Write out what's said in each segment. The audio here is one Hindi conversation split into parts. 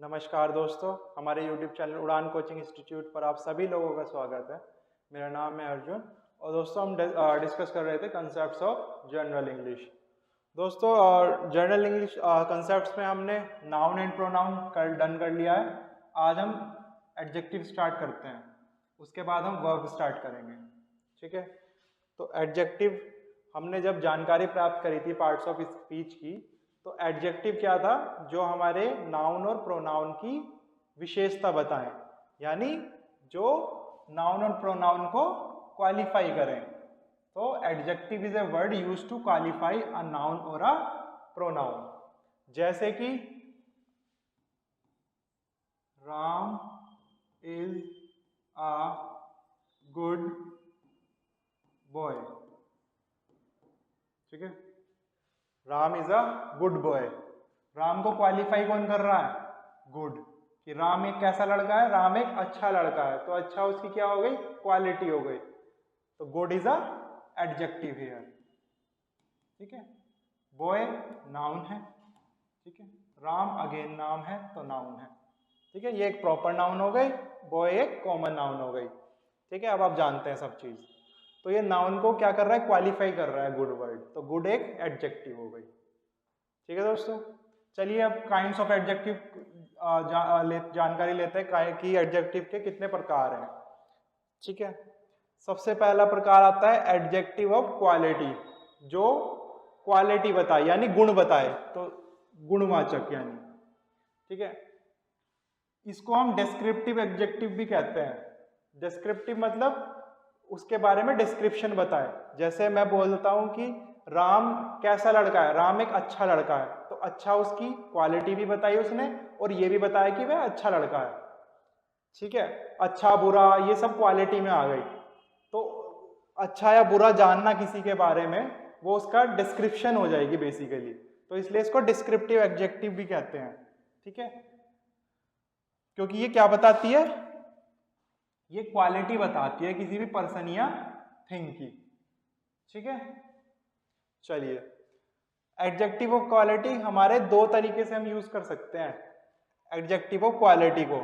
नमस्कार दोस्तों, हमारे YouTube चैनल उड़ान कोचिंग इंस्टीट्यूट पर आप सभी लोगों का स्वागत है। मेरा नाम है अर्जुन और दोस्तों हम डिस्कस कर रहे थे कंसेप्ट्स ऑफ जनरल इंग्लिश। दोस्तों जनरल इंग्लिश कंसेप्ट्स में हमने नाउन एंड प्रोनाउन डन कर लिया है। आज हम एडजेक्टिव स्टार्ट करते हैं, उसके बाद हम वर्ब स्टार्ट करेंगे। ठीक है, तो एडजेक्टिव हमने जब जानकारी प्राप्त करी थी पार्ट्स ऑफ स्पीच की, तो एडजेक्टिव क्या था? जो हमारे नाउन और प्रोनाउन की विशेषता बताएं, यानी जो नाउन और प्रोनाउन को क्वालिफाई करें। तो adjective is a word used to qualify a noun और अ प्रोनाउन। जैसे कि Ram is a good boy. ठीक है, Ram is a good boy. Ram को क्वालिफाई कौन कर रहा है? गुड, कि राम एक कैसा लड़का है? राम एक अच्छा लड़का है। तो अच्छा उसकी क्या हो गई? क्वालिटी हो गई। तो good is a adjective here. ठीक है, बॉय नाउन है। ठीक है, राम अगेन नाम है तो नाउन है। ठीक है, ये एक प्रॉपर नाउन हो गई, बॉय एक कॉमन नाउन हो गई। ठीक है, अब आप जानते हैं सब चीज। तो ये नाउन को क्या कर रहा है? क्वालिफाई कर रहा है गुड वर्ड, तो गुड एक एडजेक्टिव हो गई। ठीक है दोस्तों, चलिए अब काइंड्स ऑफ एडजेक्टिव जानकारी लेते हैं कि एडजेक्टिव के कितने प्रकार हैं। ठीक है, सबसे पहला प्रकार आता है एडजेक्टिव ऑफ क्वालिटी, जो क्वालिटी बताए यानी गुण बताए, तो गुणवाचक यानी। ठीक है, इसको हम डिस्क्रिप्टिव एडजेक्टिव भी कहते हैं। डिस्क्रिप्टिव मतलब उसके बारे में डिस्क्रिप्शन बताए। जैसे मैं बोलता हूं कि राम कैसा लड़का है? राम एक अच्छा लड़का है, तो अच्छा उसकी क्वालिटी भी बताई उसने और ये भी बताया कि वह अच्छा लड़का है। ठीक है, अच्छा बुरा ये सब क्वालिटी में आ गई। तो अच्छा या बुरा जानना किसी के बारे में, वो उसका डिस्क्रिप्शन हो जाएगी बेसिकली। तो इसलिए इसको डिस्क्रिप्टिव एडजेक्टिव भी कहते हैं। ठीक है, क्योंकि ये क्या बताती है? ये क्वालिटी बताती है किसी भी पर्सन या थिंग की। ठीक है, चलिए एडजेक्टिव ऑफ क्वालिटी हमारे दो तरीके से हम यूज कर सकते हैं एडजेक्टिव ऑफ क्वालिटी को,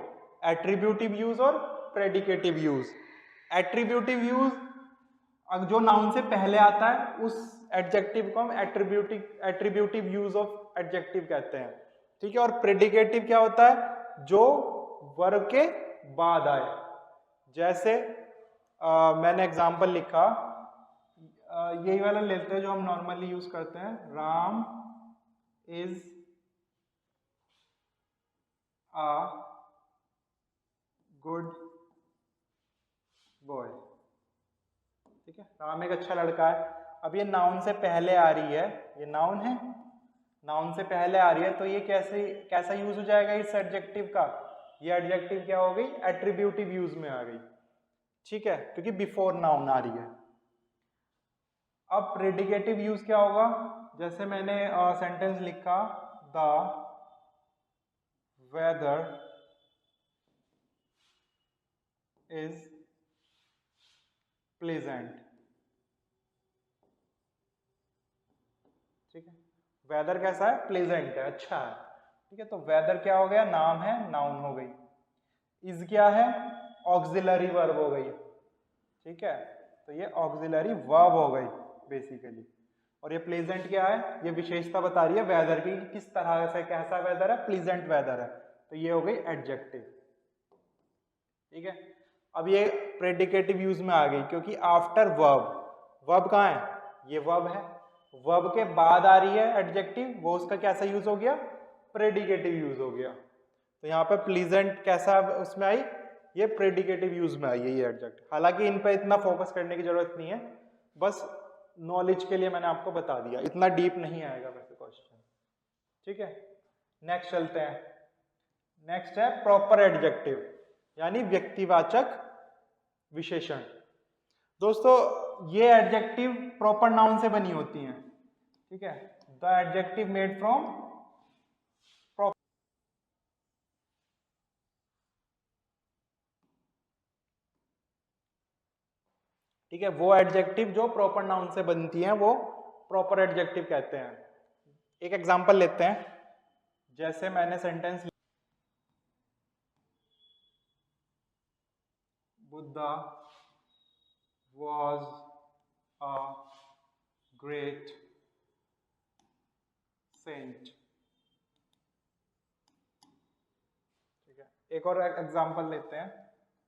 एट्रीब्यूटिव यूज और प्रेडिकेटिव यूज। एट्रीब्यूटिव यूज जो नाउन से पहले आता है उस एडजेक्टिव को हम एट्रीब्यूटिव यूज ऑफ एडजेक्टिव कहते हैं। ठीक है, और प्रेडिकेटिव क्या होता है? जो वर्ब के बाद आए। जैसे मैंने एग्जांपल लिखा, यही वाला लेते हैं जो हम नॉर्मली यूज करते हैं, Ram is a good boy. ठीक है, राम एक अच्छा लड़का है। अब ये नाउन से पहले आ रही है, ये नाउन है, नाउन से पहले आ रही है, तो ये कैसा यूज हो जाएगा इस एडजेक्टिव का? ये एडजेक्टिव क्या हो गई? एट्रीब्यूटिव यूज में आ गई। ठीक है, क्योंकि बिफोर नाउन आ रही है। अब प्रेडिकेटिव यूज क्या होगा? जैसे मैंने सेंटेंस लिखा, द वेदर इज प्लेजेंट। ठीक है, वेदर कैसा है? प्लेजेंट है, अच्छा है। ठीक है, तो वेदर क्या हो गया? नाम है, नाउन हो गई। इज क्या है? ऑक्सिलरी वर्ब हो गई। ठीक है, तो ये ऑक्सिलरी वर्ब हो गई बेसिकली। और ये प्लेजेंट क्या है? ये विशेषता बता रही है वेदर की, किस तरह से, कैसा वेदर है? प्लेजेंट वेदर है। तो ये हो गई एडजेक्टिव। ठीक है, अब ये प्रेडिकेटिव यूज में आ गई क्योंकि आफ्टर वर्ब, वर्ब कहाँ है? ये वर्ब है, वर्ब के बाद आ रही है एडजेक्टिव, वो उसका कैसा यूज हो गया? प्रेडिकेटिव यूज हो गया। तो यहाँ पे प्लीजेंट कैसा उसमें आई? ये प्रेडिकेटिव यूज में आई है ये एडजेक्टिव। हालांकि इन पे इतना फोकस करने की जरूरत नहीं है, बस नॉलेज के लिए मैंने आपको बता दिया, इतना डीप नहीं आएगा वैसे क्वेश्चन। ठीक है, नेक्स्ट चलते हैं। नेक्स्ट है प्रॉपर एडजेक्टिव, यानी व्यक्तिवाचक विशेषण। दोस्तों ये एडजेक्टिव प्रॉपर नाउन से बनी होती हैं। ठीक है, the adjective made from proper. ठीक है, वो एडजेक्टिव जो प्रॉपर नाउन से बनती हैं वो प्रॉपर एडजेक्टिव कहते हैं। एक एग्जांपल लेते हैं, जैसे मैंने sentence, Buddha was a great saint. ठीक है, एक और एग्जांपल लेते हैं.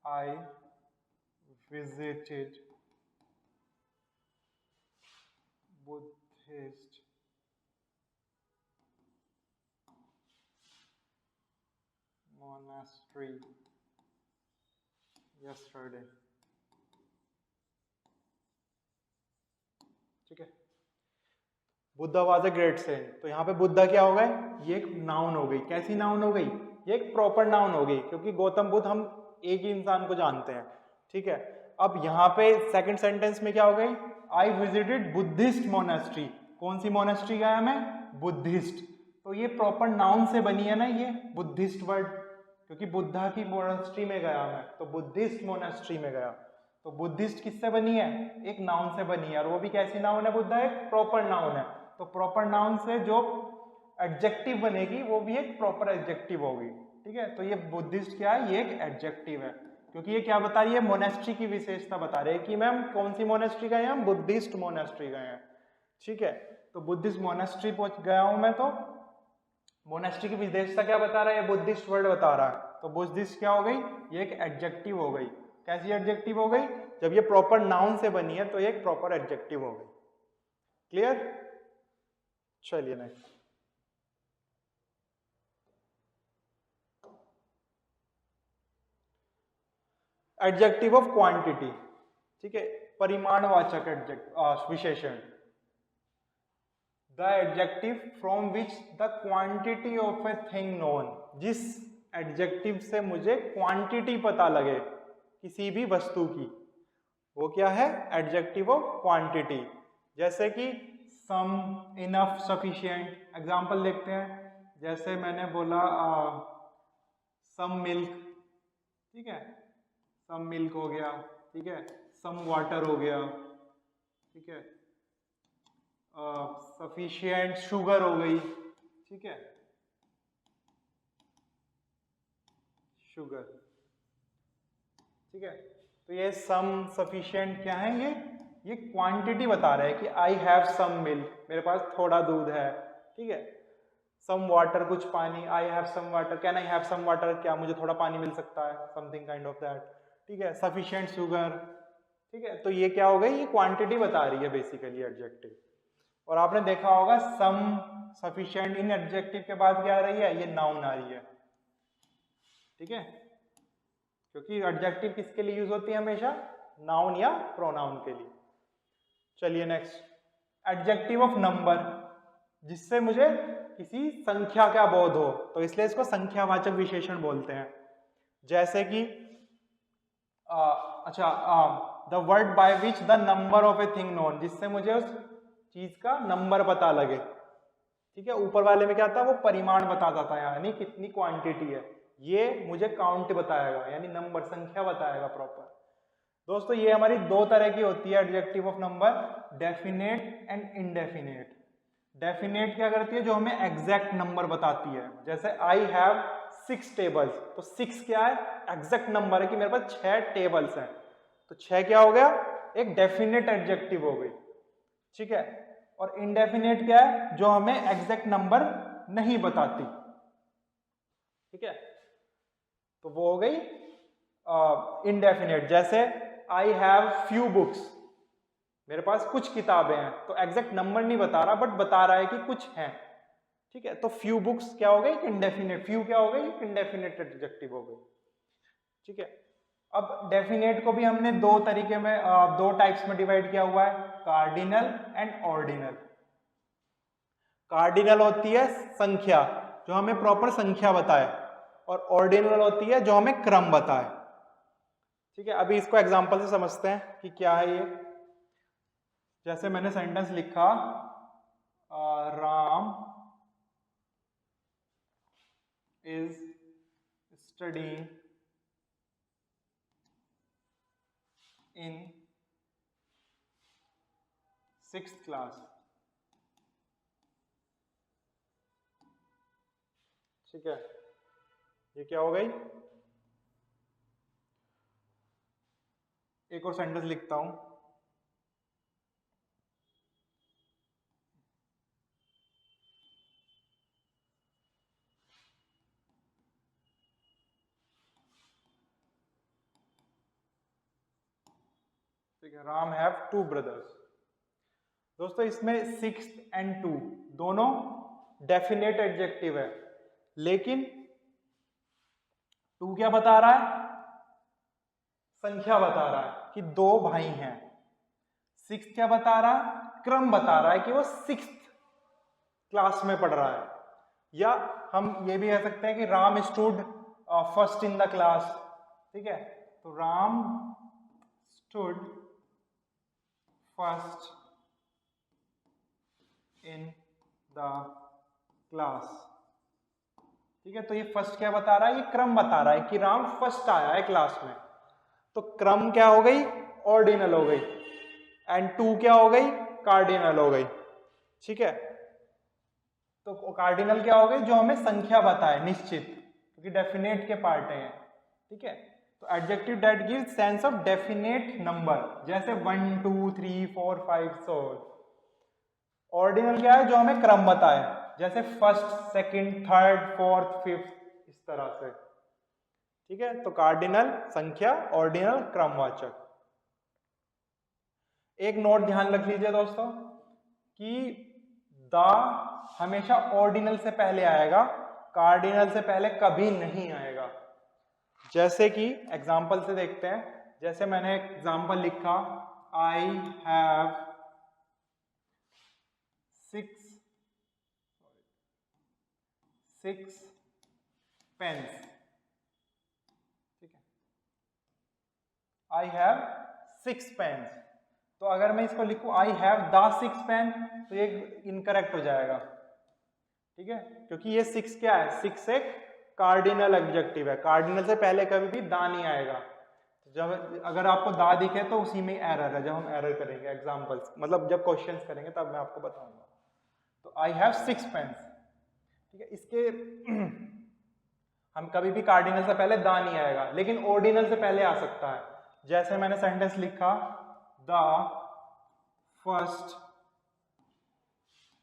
I visited Buddhist monastery yesterday. ठीक है, Buddha was a great saint. तो यहाँ पे बुद्धा क्या हो गए, ये एक नाउन हो गई. कैसी नाउन हो गई, ये एक प्रॉपर नाउन हो गई, क्योंकि गौतम बुद्ध हम एक ही इंसान को जानते हैं. ठीक है, अब यहाँ पे सेकंड सेंटेंस में क्या हो गई, आई विजिटेड बुद्धिस्ट मोनेस्ट्री. कौन सी मोनेस्ट्री गया मैं, बुद्धिस्ट. तो ये प्रॉपर नाउन से बनी है ना ये बुद्धिस्ट वर्ड, क्योंकि बुद्धा की मोनेस्ट्री में गया मैं, तो बुद्धिस्ट मोनेस्ट्री में गया. तो बुद्धिस्ट किससे बनी है, एक नाउन से बनी है, और वो भी कैसी नाउन है, बुद्धा एक प्रॉपर नाउन है. तो प्रॉपर नाउन से जो एडजेक्टिव बनेगी वो भी एक प्रॉपर एडजेक्टिव होगी. ठीक है, तो ये बुद्धिस्ट क्या है, ये एक एडजेक्टिव है, क्योंकि ये क्या बता रही है, मोनेस्ट्री की विशेषता बता रही है कि मैम कौन सी मोनेस्ट्री गए हैं हम, बुद्धिस्ट मोनेस्ट्री गए हैं. ठीक है, तो बुद्धिस्ट मोनेस्ट्री पहुंच गया हूं मैं. तो मोनेस्ट्री की विशेषता क्या बता रहा है, बुद्धिस्ट वर्ड बता रहा है. तो बुद्धिस्ट क्या हो गई, ये एक एडजेक्टिव हो गई. कैसी एडजेक्टिव हो गई, जब ये प्रॉपर नाउन से बनी है तो ये एक प्रॉपर एडजेक्टिव हो गई. क्लियर, चलिए नेक्स्ट. Adjective of quantity. ठीक है, परिमाणवाचक विशेषण. The adjective from which the quantity of a thing known. जिस एडजेक्टिव से मुझे क्वांटिटी पता लगे किसी भी वस्तु की, वो क्या है, एडजेक्टिव ऑफ क्वांटिटी. जैसे कि सम, इनफ, सफिशिएंट. एग्जांपल देखते हैं. जैसे मैंने बोला सम मिल्क. ठीक है, सम मिल्क हो गया. ठीक है, सम वाटर हो गया. ठीक है, सफिशिएंट शुगर हो गई. ठीक है, शुगर. ठीक है, तो ये सम, सफिशिएंट क्या है, ये क्वांटिटी बता रहे हैं कि आई हैव सम मिल्क, मेरे पास थोड़ा दूध है. ठीक है, सम वाटर, कुछ पानी. I have some water, can I have some water, क्या मुझे थोड़ा पानी मिल सकता है, समथिंग काइंड ऑफ दैट. ठीक है, सफिशिएंट शुगर. ठीक है, तो ये क्या हो गई, ये क्वांटिटी बता रही है बेसिकली एडजेक्टिव. और आपने देखा होगा सम, सफिशिएंट, इन एडजेक्टिव के बाद क्या आ रही है, ये नाउन आ रही है. ठीक है, क्योंकि एडजेक्टिव किसके लिए यूज होती है हमेशा, नाउन या प्रोनाउन के लिए. चलिए नेक्स्ट. एडजेक्टिव ऑफ नंबर, जिससे मुझे किसी संख्या का बोध हो, तो इसलिए इसको संख्यावाचक विशेषण बोलते हैं. जैसे कि the word by which the number of a thing known, जिससे मुझे उस चीज का नंबर पता लगे. ठीक है, ऊपर वाले में क्या था, वो परिमाण बताता था, यानी कितनी क्वांटिटी है. ये मुझे काउंट बताएगा, यानी नंबर, संख्या बताएगा प्रॉपर. दोस्तों ये हमारी दो तरह की होती है adjective of number, definite and indefinite. Definite क्या करती है, जो हमें एग्जैक्ट नंबर बताती है. जैसे आई हैव 6 टेबल्स, तो 6 क्या है, एग्जैक्ट नंबर है कि मेरे पास 6 टेबल्स हैं. तो 6 क्या हो गया, एक डेफिनेट एडजेक्टिव हो गई. ठीक है, और इनडेफिनेट क्या है, जो हमें एग्जैक्ट नंबर नहीं बताती. ठीक है, तो वो हो गई इनडेफिनेट. जैसे आई हैव फ्यू बुक्स, मेरे पास कुछ किताबें हैं, तो एग्जैक्ट नंबर नहीं बता रहा, बट बता रहा है कि कुछ हैं. ठीक है, तो फ्यू बुक्स क्या हो गई, इनडेफिनेट. फ्यू क्या हो गई, इनडेफिनेट एडजेक्टिव हो गई. ठीक है, अब डेफिनेट को भी हमने दो तरीके में, दो टाइप्स में डिवाइड किया हुआ है, कार्डिनल एंड ऑर्डिनल. कार्डिनल होती है संख्या, जो हमें प्रॉपर संख्या बताए, और ऑर्डिनल होती है जो हमें क्रम बताए. ठीक है, अभी इसको एग्जांपल से समझते हैं कि क्या है ये. जैसे मैंने सेंटेंस लिखा, Ram is studying in 6th class. ठीक है, ये क्या हो गई, एक और सेंटेंस लिखता हूं। ठीक है, राम हैव 2 ब्रदर्स। दोस्तों इसमें 6 and 2 दोनों डेफिनेट एडजेक्टिव है, लेकिन 2 क्या बता रहा है? संख्या बता रहा है कि 2 भाई हैं। 6 क्या बता रहा है? क्रम बता रहा है कि वो 6th क्लास में पढ़ रहा है। या हम ये भी कह सकते हैं कि Ram stood first in the class. ठीक है, तो Ram stood first in the class. ठीक है, तो ये फर्स्ट क्या बता रहा है? ये क्रम बता रहा है कि राम फर्स्ट आया है क्लास में। तो क्रम क्या हो गई? ऑर्डिनल हो गई। एंड 2 क्या हो गई? कार्डिनल हो गई। ठीक है, तो कार्डिनल क्या हो गई? जो हमें संख्या बताए निश्चित, क्योंकि डेफिनेट के पार्ट है। ठीक है, तो adjective that gives sense of definite number, जैसे 1 2 3 4 5 सो। ऑर्डिनल क्या है? जो हमें क्रम बताए, जैसे first, second, third, fourth, fifth, इस तरह से। ठीक है, तो कार्डिनल संख्या, ऑर्डिनल क्रमवाचक। एक नोट ध्यान रख लीजिए दोस्तों कि द हमेशा ऑर्डिनल से पहले आएगा, कार्डिनल से पहले कभी नहीं आएगा। जैसे कि एग्जाम्पल से देखते हैं। जैसे मैंने एग्जाम्पल लिखा, आई हैव 6 पेन्स। ठीक है, आई हैव 6 पेन्स। तो अगर मैं इसको लिखूं आई हैव द 6 पेन, तो ये इनकरेक्ट हो जाएगा। ठीक है, क्योंकि ये 6 क्या है? 6 एक कार्डिनल एडजेक्टिव है, कार्डिनल से पहले कभी भी दा नहीं आएगा। जब अगर आपको दा दिखे तो उसी में एरर है। जब हम एरर करेंगे एग्जांपल्स, मतलब जब क्वेश्चंस करेंगे तब मैं आपको बताऊंगा। तो आई हैव 6 पेन्स। ठीक है, इसके हम कभी भी कार्डिनल से पहले दा नहीं आएगा, लेकिन ऑर्डिनल से पहले आ सकता है। जैसे मैंने सेंटेंस लिखा, the first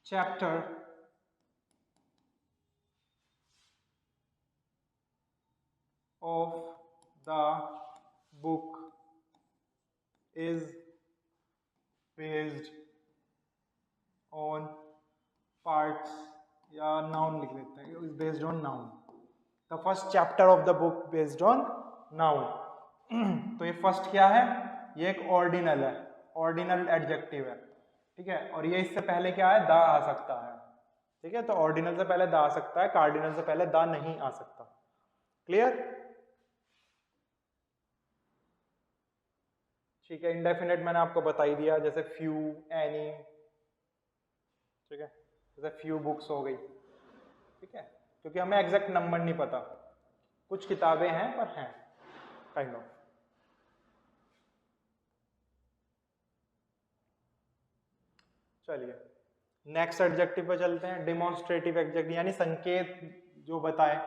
chapter of the book is based on parts, या noun लिख लेते हैं, is based on noun. The first chapter of the book based on noun. तो ये फर्स्ट क्या है? ये एक ऑर्डिनल है, ऑर्डिनल एडजेक्टिव है। ठीक है, और ये इससे पहले क्या है? दा आ सकता है। ठीक है, तो ऑर्डिनल से पहले दा आ सकता है, कार्डिनल से पहले दा नहीं आ सकता। क्लियर? ठीक है, इंडेफिनेट मैंने आपको बता ही दिया, जैसे फ्यू, एनी। ठीक है, जैसे फ्यू बुक्स हो गई। ठीक है, क्योंकि हमें एग्जैक्ट नंबर नहीं पता, कुछ किताबें हैं पर हैं, काइंड ऑफ। चलिए नेक्स्ट एडजेक्टिव पे चलते हैं, डिमॉन्स्ट्रेटिव एडजेक्टिव, यानी संकेत जो बताए।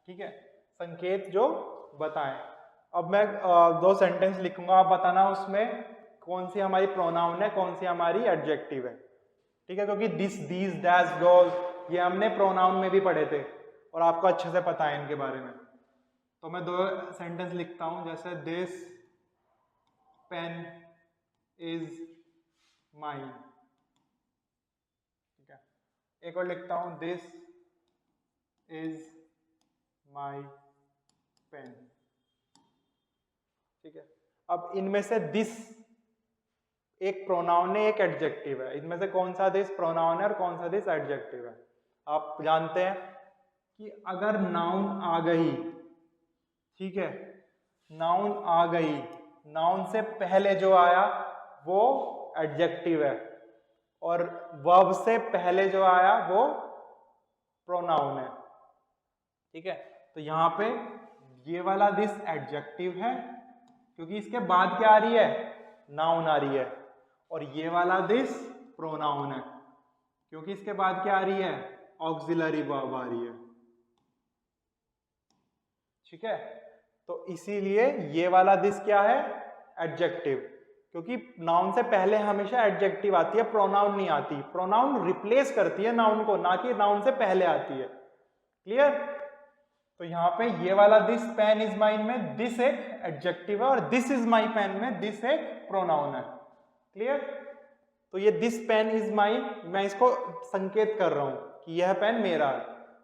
ठीक है, संकेत जो बताएं। अब मैं 2 सेंटेंस लिखूंगा, आप बताना उसमें कौन सी हमारी प्रोनाउन है, कौन सी हमारी एडजेक्टिव है। ठीक है, क्योंकि दिस, दीज, दैट, दोज ये हमने प्रोनाउन में भी पढ़े थे और आपको अच्छे से पता है इनके बारे में। तो मैं 2 सेंटेंस लिखता हूं, जैसे दिस पेन इज माइन। ठीक है, एक और लिखता हूं, दिस इज माई पेन। ठीक है, अब इनमें से दिस एक प्रोनाउन है, एक एडजेक्टिव है। इनमें से कौन सा दिस प्रोनाउन है और कौन सा दिस एडजेक्टिव है? आप जानते हैं कि अगर नाउन आ गई, ठीक है, नाउन आ गई, नाउन से पहले जो आया वो एडजेक्टिव है, और वर्ब से पहले जो आया वो प्रोनाउन है। ठीक है, तो यहां पे ये वाला दिस एडजेक्टिव है, क्योंकि इसके बाद क्या आ रही है? नाउन आ रही है। और ये वाला दिस प्रोनाउन है, क्योंकि इसके बाद क्या आ रही है? ऑक्सिलरी वर्ब आ रही है। ठीक है, तो इसीलिए ये वाला दिस क्या है? एडजेक्टिव, क्योंकि नाउन से पहले हमेशा एडजेक्टिव आती है, प्रोनाउन नहीं आती। प्रोनाउन रिप्लेस करती है नाउन को, ना कि नाउन से पहले आती है। क्लियर? तो यहाँ पे ये वाला दिस पेन इज माइन में दिस एक एडजेक्टिव है और दिस इज माई पेन में दिस एक प्रोनाउन है। क्लियर? तो ये दिस पेन इज माइन, मैं इसको संकेत कर रहा हूं कि यह पेन मेरा है,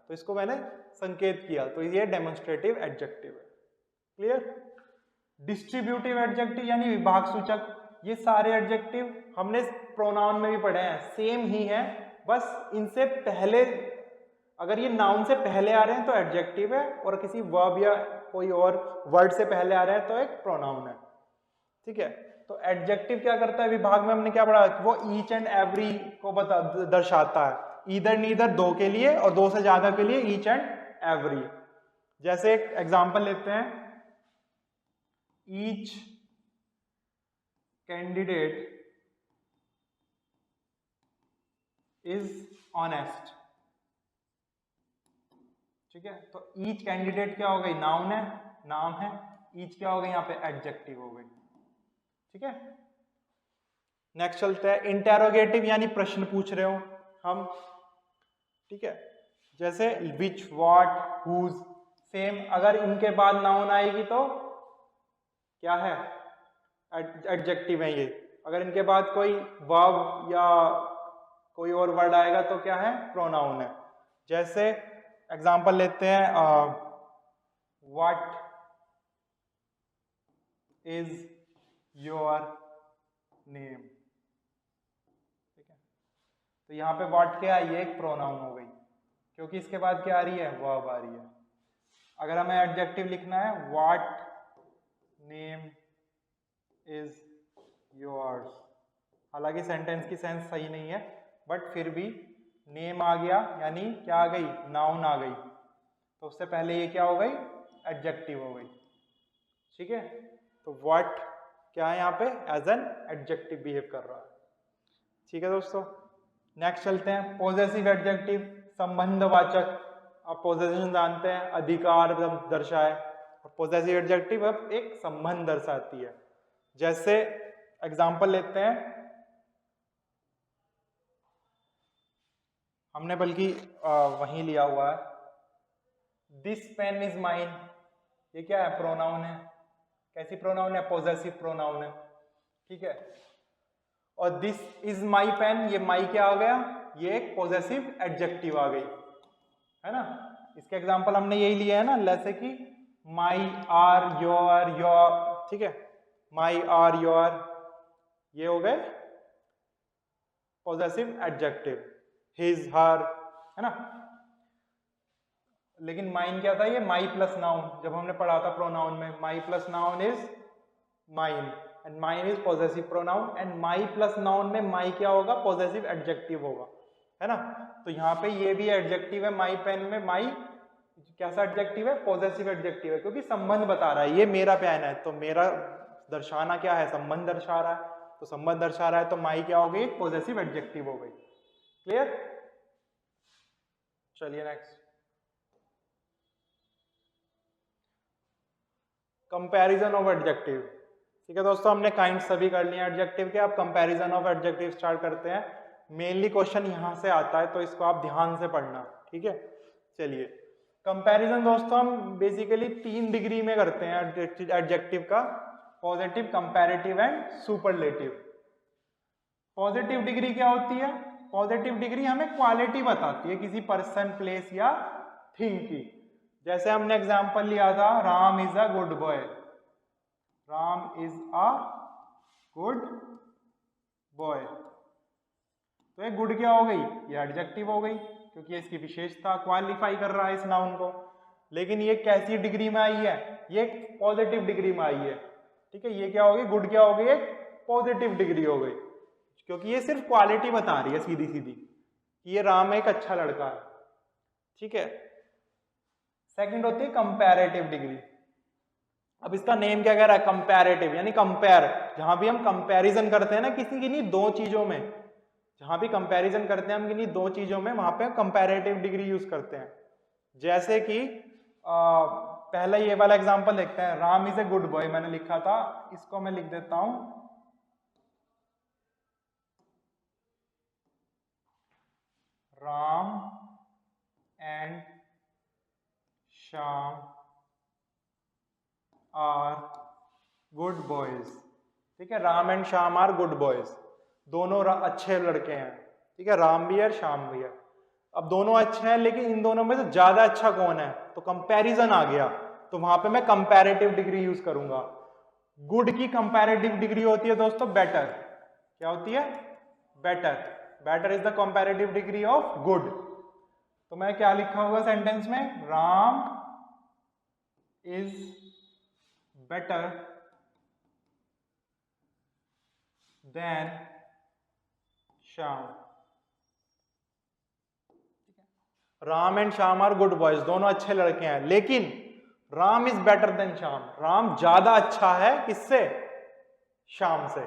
तो इसको मैंने संकेत किया, तो ये डेमोन्स्ट्रेटिव एडजेक्टिव है। क्लियर? डिस्ट्रीब्यूटिव एडजेक्टिव यानी विभाग सूचक, ये सारे एडजेक्टिव हमने प्रोनाउन में भी पढ़े हैं, सेम ही है, बस इनसे पहले अगर ये नाउन से पहले आ रहे हैं तो एडजेक्टिव है, और किसी वर्ब या कोई और वर्ड से पहले आ रहे हैं तो एक प्रोनाउन है। ठीक है? तो एडजेक्टिव क्या करता है, विभाग में हमने क्या पढ़ा, वो ईच एंड एवरी को दर्शाता है, इधर नीदर दो के लिए और दो से ज्यादा के लिए ईच एंड एवरी। जैसे एक एग्जांपल लेते हैं, ईच कैंडिडेट इज ऑनेस्ट। ठीक है? तो ईच कैंडिडेट क्या हो गई, नाउन है, नाम है, ईच क्या हो गई यहाँ पे, एडजेक्टिव हो गई। ठीक है? नेक्स्ट चलते हैं, इंटेरोगेटिव यानी प्रश्न पूछ रहे हो हम। ठीक है? जैसे विच, व्हाट, हुज, सेम, अगर इनके बाद नाउन आएगी तो क्या है, एडजेक्टिव है ये। अगर इनके बाद कोई वर्ब या कोई और वर्ड आएगा तो क्या है, प्रोनाउन है। जैसे एग्जांपल लेते हैं, व्हाट इज योर नेम। ठीक है? तो यहाँ पे व्हाट क्या है, ये एक प्रोनाउन हो गई, क्योंकि इसके बाद क्या आ रही है, वर्ब आ रही है। अगर हमें एडजेक्टिव लिखना है, व्हाट नेम इज योर्स, हालांकि सेंटेंस की सेंस सही नहीं है, बट फिर भी नेम आ गया यानी क्या आ गई, नाउन आ गई, तो उससे पहले ये क्या हो गई, एडजेक्टिव हो गई। ठीक है? तो व्हाट क्या है यहाँ पे, एज एन एडजेक्टिव बिहेव कर रहा है। ठीक है दोस्तों, नेक्स्ट चलते हैं, पॉजेसिव एडजेक्टिव, संबंधवाचक। आप पॉजेशन जानते हैं, अधिकार दर्शाए, और पॉजेसिव एडजेक्टिव अब एक संबंध दर्शाती है। जैसे एग्जांपल लेते हैं, हमने बल्कि वहीं लिया हुआ है, दिस पेन इज माइन, ये क्या है, प्रोनाउन है। कैसी प्रोनाउन है, पॉजेसिव प्रोनाउन है। ठीक है? और दिस इज माई पेन, ये माई क्या हो गया, ये एक पॉजेसिव एडजेक्टिव आ गई, है ना। इसके एग्जांपल हमने यही लिया है ना, जैसे कि माई, आर, योर, ठीक है, माई, आर, योर, ये हो गए पॉजेसिव एडजेक्टिव। हिज, हर, है ना। लेकिन माइन क्या था, ये माई प्लस नाउन, जब हमने पढ़ा था प्रोनाउन में, माई plus noun is mine and mine is possessive pronoun, and my plus noun में माई क्या होगा, पॉजेसिव एडजेक्टिव होगा, है ना। तो यहाँ पे ये भी एडजेक्टिव है, माई पेन में माई कैसा एडजेक्टिव है, पॉजेसिव एडजेक्टिव है, क्योंकि संबंध बता रहा है, ये मेरा पेन है, तो मेरा दर्शाना क्या है, संबंध दर्शा रहा है, तो संबंध दर्शा रहा है, तो माई क्या हो गई, पॉजेसिव एडजेक्टिव हो गई। क्लियर? चलिए नेक्स्ट, कंपैरिजन ऑफ एडजेक्टिव। ठीक है दोस्तों, हमने काइंड सभी कर लिए एडजेक्टिव के, अब कंपैरिजन ऑफ एडजेक्टिव स्टार्ट करते हैं। मेनली क्वेश्चन यहां से आता है, तो इसको आप ध्यान से पढ़ना। ठीक है? चलिए, कंपैरिजन दोस्तों हम बेसिकली 3 डिग्री में करते हैं एडजेक्टिव का, positive, comparative and superlative. Positive degree क्या होती है, पॉजिटिव डिग्री हमें क्वालिटी बताती है किसी पर्सन, प्लेस या थिंग की। जैसे हमने एग्जांपल लिया था, Ram is a good boy, Ram is a good boy, तो ये गुड क्या हो गई, ये एडजेक्टिव हो गई, क्योंकि इसकी विशेषता क्वालिफाई कर रहा है इस नाउन को। लेकिन ये कैसी डिग्री में आई है, ये पॉजिटिव डिग्री में आई है। ठीक है? ये क्या हो गई, गुड क्या हो गई, एक पॉजिटिव डिग्री हो गई, क्योंकि ये सिर्फ क्वालिटी बता रही है सीधी सीधी कि ये राम एक अच्छा लड़का है। ठीक है? सेकंड होती है कंपैरेटिव डिग्री। अब इसका नेम क्या कह रहा है, कंपैरेटिव, यानी कंपेयर, जहां भी हम कंपैरिजन करते हैं ना किसी किन्हीं दो चीजों में, जहां भी कंपैरिजन करते हैं हम किन्हीं दो चीजों में, वहां पे कंपैरेटिव डिग्री यूज करते हैं। जैसे कि पहला ये वाला एग्जांपल देखते हैं। Ram is a good boy मैंने लिखा था, इसको मैं लिख देता हूं Ram and Shyam are good boys. ठीक है, Ram and Shyam are good boys, दोनों अच्छे लड़के हैं। ठीक है, राम भी है श्याम भी है। अब दोनों अच्छे हैं, लेकिन इन दोनों में से ज्यादा अच्छा कौन है, तो कंपैरिजन आ गया, तो वहां पे मैं कंपैरेटिव डिग्री यूज करूंगा। गुड की कंपैरेटिव डिग्री होती है दोस्तों बेटर। क्या होती है? Better. Better is the comparative degree of good. तो मैं क्या लिखा होगा सेंटेंस में? Ram is better than Shyam. Ram and Shyam are good boys, दोनों अच्छे लड़के हैं, लेकिन Ram is better than Shyam, Ram ज्यादा अच्छा है किससे? श्याम से।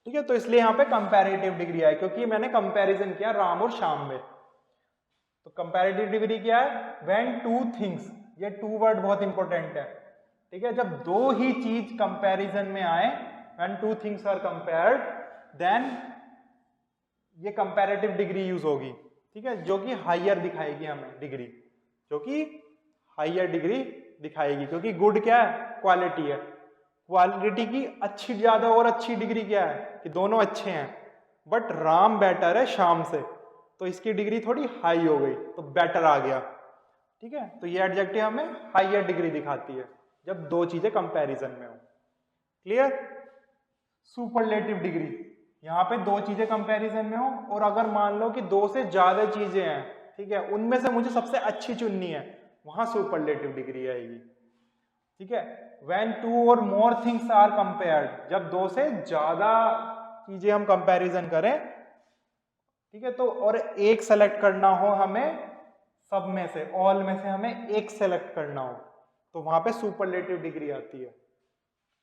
ठीक है, तो इसलिए यहां पे कंपैरेटिव डिग्री है, क्योंकि मैंने कंपैरिजन किया राम और श्याम में। तो कंपैरेटिव डिग्री क्या है? व्हेन टू थिंग्स, ये टू वर्ड बहुत इंपॉर्टेंट है। ठीक है, जब दो ही चीज कंपैरिजन में आए, when two things are compared, then ये कंपैरेटिव डिग्री यूज होगी। ठीक है, जो कि हायर दिखाएगी हमें डिग्री, जो कि हायर डिग्री दिखाएगी, क्योंकि गुड क्या है? क्वालिटी है। क्वालिटी की अच्छी ज्यादा और अच्छी डिग्री क्या है? कि दोनों अच्छे हैं, बट राम बेटर है श्याम से, तो इसकी डिग्री थोड़ी हाई हो गई, तो बेटर आ गया। ठीक है, तो ये एडजेक्टिव हमें हायर डिग्री दिखाती है जब दो चीजें कंपैरिजन में हो। क्लियर? सुपरलेटिव डिग्री, यहाँ पे दो चीजें कंपैरिजन में हो, और अगर मान लो कि दो से ज्यादा चीजें हैं, ठीक है, उनमें से मुझे सबसे अच्छी चुननी है, वहां सुपरलेटिव डिग्री आएगी। ठीक है, व्हेन टू और मोर थिंग्स आर कंपेयर्ड, जब दो से ज्यादा चीजें हम कंपैरिजन करें, ठीक है, तो और एक सेलेक्ट करना हो हमें, सब में से, ऑल में से हमें एक सेलेक्ट करना हो, तो वहां पे सुपरलेटिव डिग्री आती है।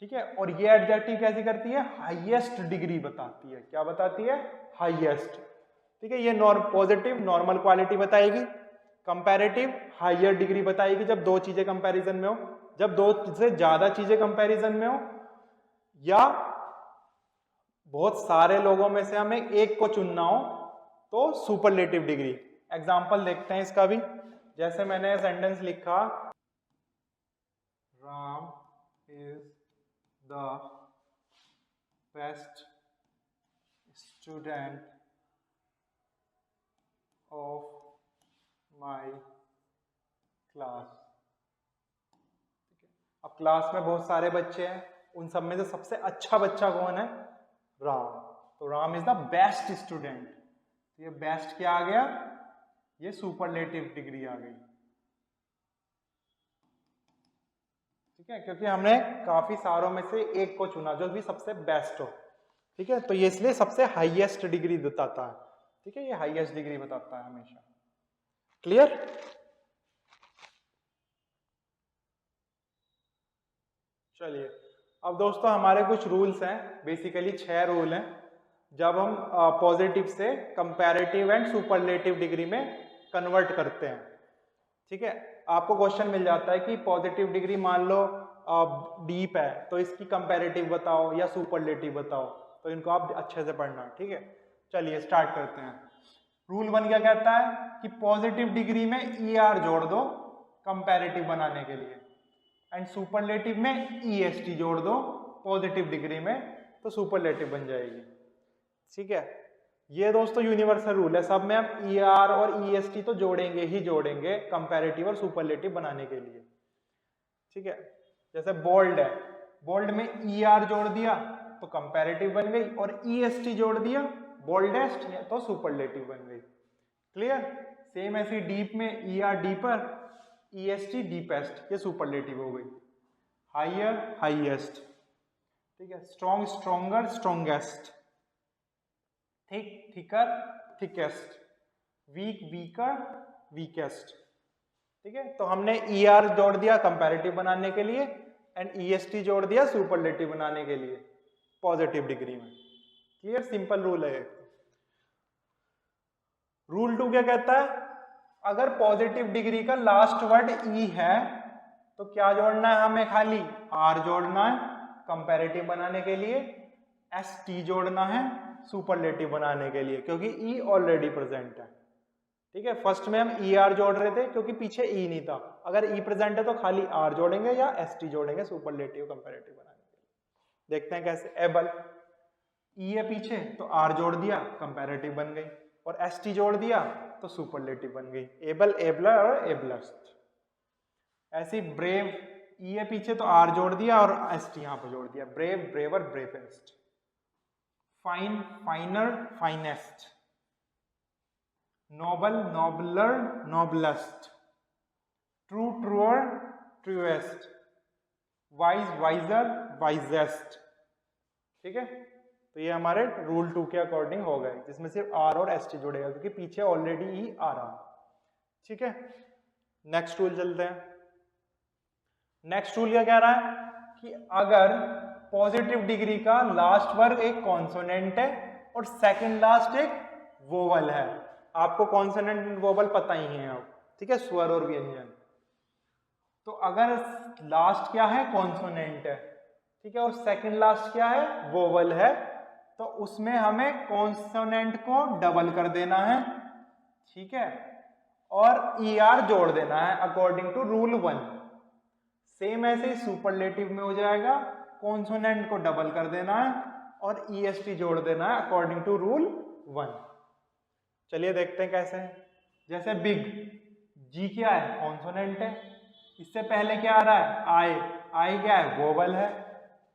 ठीक है, और ये एडजेक्टिव कैसी करती है? हाईएस्ट डिग्री बताती है। क्या बताती है? हाईएस्ट। ठीक है, ये पॉजिटिव नॉर्मल क्वालिटी बताएगी, कंपैरेटिव हायर डिग्री बताएगी जब दो चीजें कंपैरिजन में हो, जब दो से ज्यादा चीजें कंपैरिजन में हो, या बहुत सारे लोगों में से हमें एक को चुनना हो, तो सुपरलेटिव डिग्री। एग्जांपल देखते हैं इसका भी। जैसे मैंने सेंटेंस लिखा, Ram is the best student of my class। अब क्लास में बहुत सारे बच्चे हैं, उन सब में से सबसे अच्छा बच्चा कौन है? राम। तो Ram is the best student. ये बेस्ट क्या आ गया? ये सुपरलेटिव डिग्री आ गई। ठीक है, क्योंकि हमने काफी सारों में से एक को चुना जो भी सबसे बेस्ट हो। ठीक है, तो ये इसलिए सबसे हाईएस्ट डिग्री बताता है। ठीक है, ये हाईएस्ट डिग्री बताता है हमेशा। क्लियर? चलिए, अब दोस्तों हमारे कुछ रूल्स हैं, बेसिकली 6 रूल हैं, जब हम पॉजिटिव से कंपैरेटिव एंड सुपरलेटिव डिग्री में कन्वर्ट करते हैं। ठीक है, आपको क्वेश्चन मिल जाता है कि पॉजिटिव डिग्री मान लो डीप है, तो इसकी कंपैरेटिव बताओ या सुपरलेटिव बताओ, तो इनको आप अच्छे से पढ़ना। ठीक है, चलिए स्टार्ट करते हैं। रूल 1 क्या कहता है कि पॉजिटिव डिग्री में ER जोड़ दो कंपैरेटिव बनाने के लिए, एंड सुपरलेटिव में EST जोड़ दो पॉजिटिव डिग्री में, तो सुपरलेटिव बन जाएगी। ठीक है, ये दोस्तों यूनिवर्सल रूल है, सब में हम ER और EST तो जोड़ेंगे ही जोड़ेंगे कंपैरेटिव और सुपरलेटिव बनाने के लिए। ठीक है, जैसे बोल्ड है, बोल्ड में ER जोड़ दिया तो कंपैरेटिव बन गई, और EST जोड़ दिया बोल्डेस्ट तो सुपरलेटिव बन गई। क्लियर? सेम ऐसी डीप में ER डीपर, EST डीपेस्ट, ये सुपरलेटिव हो गई। Higher highest. ठीक है, strong stronger strongest, thick thicker thickest, weak weaker weakest. ठीक है, तो हमने ER जोड़ दिया कंपैरेटिव बनाने के लिए, एंड EST जोड़ दिया सुपरलेटिव बनाने के लिए पॉजिटिव डिग्री में। क्लियर? सिंपल रूल है। रूल 2 क्या कहता है? अगर पॉजिटिव डिग्री का लास्ट वर्ड E है, तो क्या जोड़ना है हमें, खाली आर जोड़ना है कंपैरेटिव बनाने के लिए, एस टी जोड़ना है सुपरलेटिव बनाने के लिए, क्योंकि ई ऑलरेडी प्रेजेंट है। ठीक है, फर्स्ट में हम ई आर जोड़ रहे थे क्योंकि पीछे ई नहीं था, अगर ई प्रेजेंट है तो खाली आर जोड़ेंगे या एस टी जोड़ेंगे सुपरलेटिव कंपैरेटिव बनाने के लिए। देखते हैं कैसे। एबल, ई है पीछे तो आर जोड़ दिया कंपैरेटिव बन गई, और एस टी जोड़ दिया तो सुपरलेटिव बन गई। एबल, एबलर और एबलस्ट। ऐसी ब्रेव, ई है पीछे तो आर जोड़ दिया और एस टी यहां पर जोड़ दिया, brave, braver, bravest. Fine, finer, finest. Noble, nobler, noblest. True, truer, truest. Wise, wiser, wisest. ठीक है, तो ये हमारे रूल 2 के अकॉर्डिंग हो गए, जिसमें सिर्फ आर और एस टी जुड़ेगा क्योंकि पीछे ऑलरेडी ई आ रहा। ठीक है, नेक्स्ट रूल चलते हैं। नेक्स्ट रूल क्या कह रहा है कि अगर पॉजिटिव डिग्री का लास्ट वर्ग एक कॉन्सोनेंट है और सेकंड लास्ट एक वोवल है, आपको कॉन्सोनेंट एंड वोवल पता ही है अब, ठीक है, स्वर और व्यंजन। तो अगर लास्ट क्या है, कॉन्सोनेंट है, ठीक है, और सेकंड लास्ट क्या है, वोवल है, तो उसमें हमें कॉन्सोनेंट को डबल कर देना है, ठीक है, और ई आर जोड़ देना है अकॉर्डिंग टू रूल 1। सेम ऐसे ही सुपरलेटिव में हो जाएगा, कॉन्सोनेंट को डबल कर देना है और ई एस टी जोड़ देना है अकॉर्डिंग टू रूल 1। चलिए देखते हैं कैसे। जैसे बिग, जी क्या है, कॉन्सोनेंट है, इससे पहले क्या आ रहा है, आई, आई क्या है, वोवल है,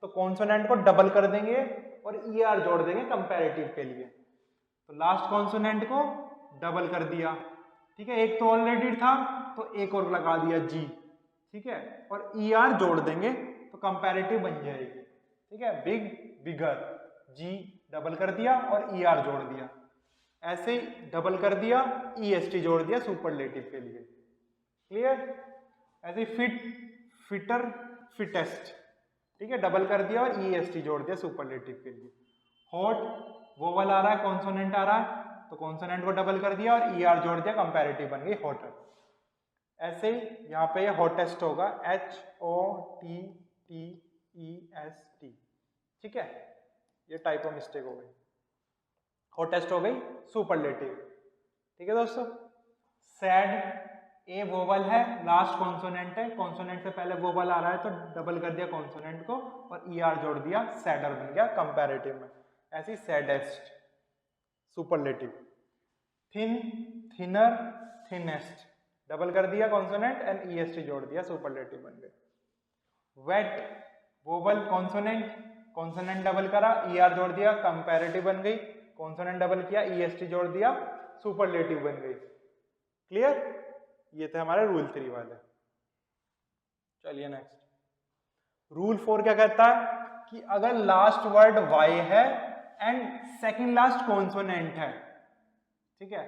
तो कॉन्सोनेंट को डबल कर देंगे और ई आर जोड़ देंगे कंपैरेटिव के लिए। तो लास्ट कॉन्सोनेंट को डबल कर दिया, ठीक है, एक तो ऑलरेडी था तो एक और लगा दिया जी, ठीक है, और ई आर जोड़ देंगे तो कंपैरेटिव बन जाएगी। ठीक है, बिग, बिगर, जी डबल कर दिया और ई आर जोड़ दिया, ऐसे ही डबल कर दिया, ई एस टी जोड़ दिया सुपरलेटिव के लिए। क्लियर? ऐसे ही फिट, फिटर, फिटेस्ट, ठीक है, डबल कर दिया और ई एस टी जोड़ दिया सुपरलेटिव के लिए। हॉट, वोवल आ रहा है, कॉन्सोनेंट आ रहा है, तो कॉन्सोनेंट को डबल कर दिया और ई आर जोड़ दिया, कंपैरेटिव बन गई हॉटर। ऐसे ही यहाँ पे ये हॉटेस्ट होगा, H O T T E S T, ठीक है, ये टाइप ऑफ मिस्टेक हो गई, हॉटेस्ट हो गई सुपरलेटिव। ठीक है दोस्तों। सैड, ए वोवल है, लास्ट कॉन्सोनेंट है, कॉन्सोनेंट से पहले वोवल आ रहा है तो डबल कर दिया कॉन्सोनेंट को और ई आर जोड़ दिया, सैडर बन गया कंपैरेटिव में। ऐसे ही saddest superlative. Thin, thinner, thinnest, double कर दिया consonant and E S T जोड़ दिया, सुपरलेटिव बन गए। Wet, vowel, consonant, consonant double करा, ई आर जोड़ दिया, कंपैरेटिव बन गई, कॉन्सोनेंट डबल किया, ई एस टी जोड़ दिया, सुपरलेटिव बन गई। क्लियर? ये थे हमारे रूल 3 वाले। चलिए नेक्स्ट। रूल 4 क्या कहता है कि अगर लास्ट वर्ड वाई है एंड सेकंड लास्ट कॉन्सोनेंट है, ठीक है,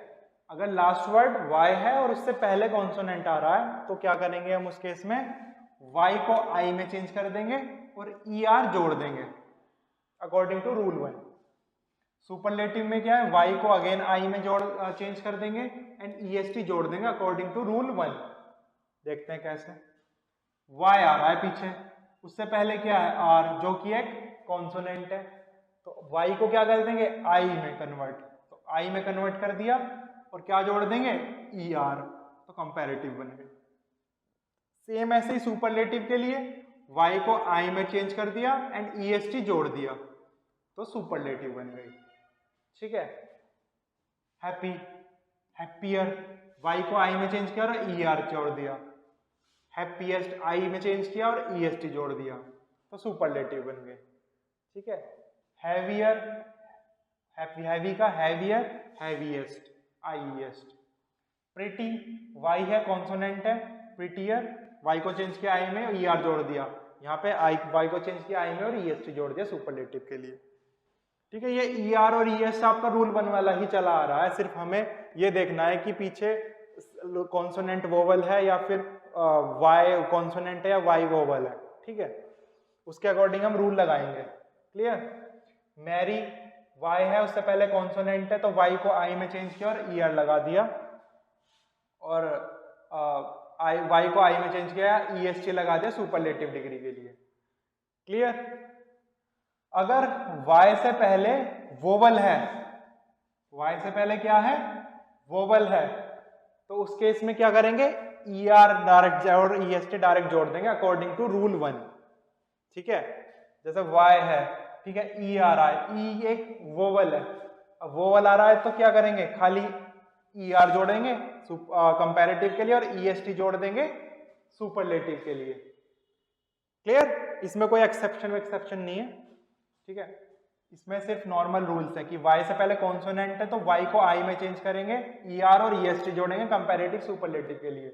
अगर लास्ट वर्ड वाई है और उससे पहले कॉन्सोनेंट आ रहा है तो क्या करेंगे हम उस केस में, वाई को आई में चेंज कर देंगे और ई आर जोड़ देंगे अकॉर्डिंग टू रूल 1। सुपरलेटिव में क्या है, वाई को अगेन आई में जोड़ चेंज कर देंगे एंड ई एस टी जोड़ देंगे अकॉर्डिंग टू रूल 1। देखते हैं कैसे। वाई आ रहा है पीछे, उससे पहले क्या है, आर, जो कि एक कॉन्सोनेंट है, तो वाई को क्या कर देंगे, आई में कन्वर्ट, तो आई में कन्वर्ट कर दिया और क्या जोड़ देंगे, ई आर, तो कंपैरेटिव बन गए। सेम ऐसे ही सुपरलेटिव के लिए वाई को आई में चेंज कर दिया एंड ई एस टी जोड़ दिया तो सुपरलेटिव बन गई। ठीक है। हैप्पी, हैप्पियर, वाई को आई में चेंज किया और ई आर जोड़ दिया, हैप्पीएस्ट आई में चेंज किया और ई एस टी जोड़ दिया तो सुपरलेटिव बन गए। ठीक है। हैवियर, हैवी का हैवियर, हैवीएस्ट, आईएस्ट। प्रिटी, वाई है कॉन्सोनेंट है, प्रिटियर, वाई को चेंज किया आई में, ई आर जोड़ दिया, यहाँ पे आई, वाई को चेंज किया आई में और ई एस टी जोड़ दिया सुपरलेटिव के लिए। ठीक है। ये ई आर और ई एस आपका रूल 1 वाला ही चला आ रहा है, सिर्फ हमें ये देखना है कि पीछे कॉन्सोनेंट वोवल है या फिर वाई कॉन्सोनेंट है या वाई वोवल है। ठीक है, उसके अकॉर्डिंग हम रूल लगाएंगे। क्लियर। मैरी, वाई है, उससे पहले कॉन्सोनेंट है तो वाई को आई में चेंज किया और ई आर लगा दिया, और वाई को आई में चेंज किया, EST लगा दिया सुपरलेटिव डिग्री के लिए। क्लियर? अगर वाई से पहले वोवल है, वाई से पहले क्या है, वोवल है, तो उस केस में क्या करेंगे, ER डायरेक्ट और EST डायरेक्ट जोड़ देंगे अकॉर्डिंग टू रूल 1। ठीक है, जैसे वाई है, ठीक है, E आ रहा है, E एक वोवल है, अब वोवल आ रहा है तो क्या करेंगे, खाली ER जोड़ेंगे कंपैरेटिव के लिए और EST जोड़ देंगे सुपरलेटिव के लिए। क्लियर? इसमें कोई एक्सेप्शन नहीं है। ठीक है, इसमें सिर्फ नॉर्मल रूल्स है कि y से पहले कॉन्सोनेंट है तो y को i में चेंज करेंगे, ER और EST जोड़ेंगे कंपैरेटिव सुपरलेटिव के लिए।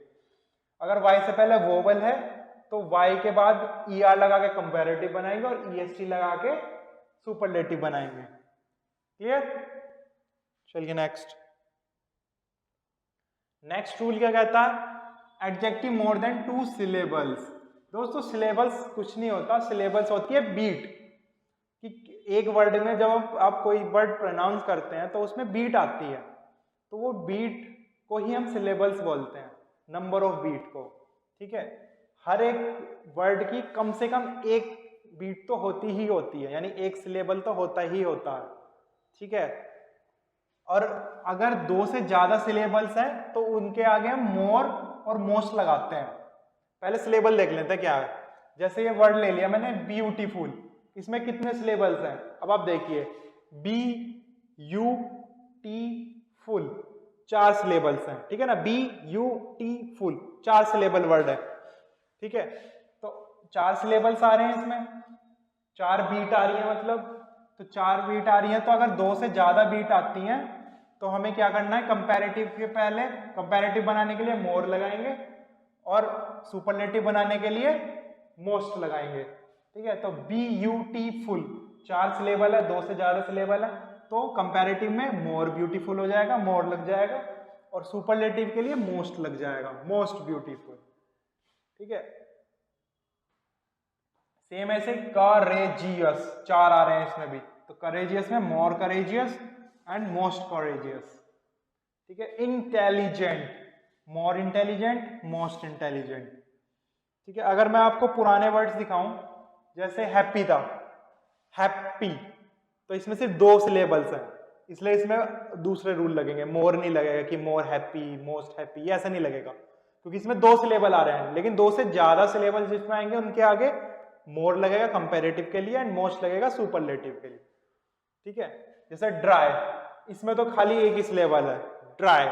अगर y से पहले वोवल है तो y के बाद ER लगा के कंपैरेटिव बनाएंगे और EST लगा के सुपरलेटिव बनाएंगे। क्लियर? चलिए नेक्स्ट रूल क्या कहता है, एडजेक्टिव मोर देन 2 सिलेबल्स। दोस्तों सिलेबल्स कुछ नहीं होता, सिलेबल्स होती है बीट, कि एक वर्ड में जब आप कोई वर्ड प्रोनाउंस करते हैं तो उसमें बीट आती है, तो वो बीट को ही हम सिलेबल्स बोलते हैं, नंबर ऑफ बीट को। ठीक है, हर एक वर्ड की कम से कम एक बीट तो होती ही होती है, यानी एक सिलेबल तो होता ही होता है। ठीक है, और अगर 2 से ज्यादा सिलेबल्स हैं तो उनके आगे हम मोर और मोस्ट लगाते हैं। पहले सिलेबल देख लेते हैं क्या है। जैसे ये वर्ड ले लिया मैंने ब्यूटीफुल, इसमें कितने सिलेबल्स हैं, अब आप देखिए BUT फुल 4 सिलेबल्स हैं। ठीक है ना, BUT फुल 4 सिलेबल वर्ड है। ठीक है, तो 4 सिलेबल्स आ रहे हैं, इसमें 4 बीट आ रही है, मतलब तो 4 बीट आ रही है, तो अगर 2 से ज्यादा बीट आती हैं तो हमें क्या करना है, कंपैरेटिव के पहले कंपैरेटिव बनाने के लिए मोर लगाएंगे और सुपरलेटिव बनाने के लिए मोस्ट लगाएंगे। ठीक है, तो BUT फुल 4 सिलेबल है, 2 से ज्यादा सिलेबल है, तो कंपैरेटिव में मोर ब्यूटीफुल हो जाएगा, मोर लग जाएगा, और सुपरलेटिव के लिए मोस्ट लग जाएगा, मोस्ट ब्यूटीफुल। ठीक है, सेम ऐसे करेजियस 4 आ रहे हैं इसमें भी, तो करेजियस में मोर करेजियस एंड मोस्ट करेजियस। ठीक है, इंटेलिजेंट मोर इंटेलिजेंट, मोस्ट इंटेलिजेंट। ठीक है, अगर मैं आपको पुराने वर्ड्स दिखाऊं, जैसे हैप्पी था, हैप्पी, तो इसमें सिर्फ 2 सिलेबल्स हैं, इसलिए इसमें दूसरे रूल लगेंगे, मोर नहीं लगेगा कि मोर हैप्पी, मोस्ट हैप्पी, ऐसा नहीं लगेगा, क्योंकि इसमें 2 सिलेबल आ रहे हैं। लेकिन 2 से ज्यादा सिलेबल जिसमें आएंगे उनके आगे मोर लगेगा कंपैरेटिव के लिए एंड मोस्ट लगेगा सुपरलेटिव के लिए। ठीक है, जैसे ड्राई, इसमें तो खाली एक ही सिलेबल है, ड्राई,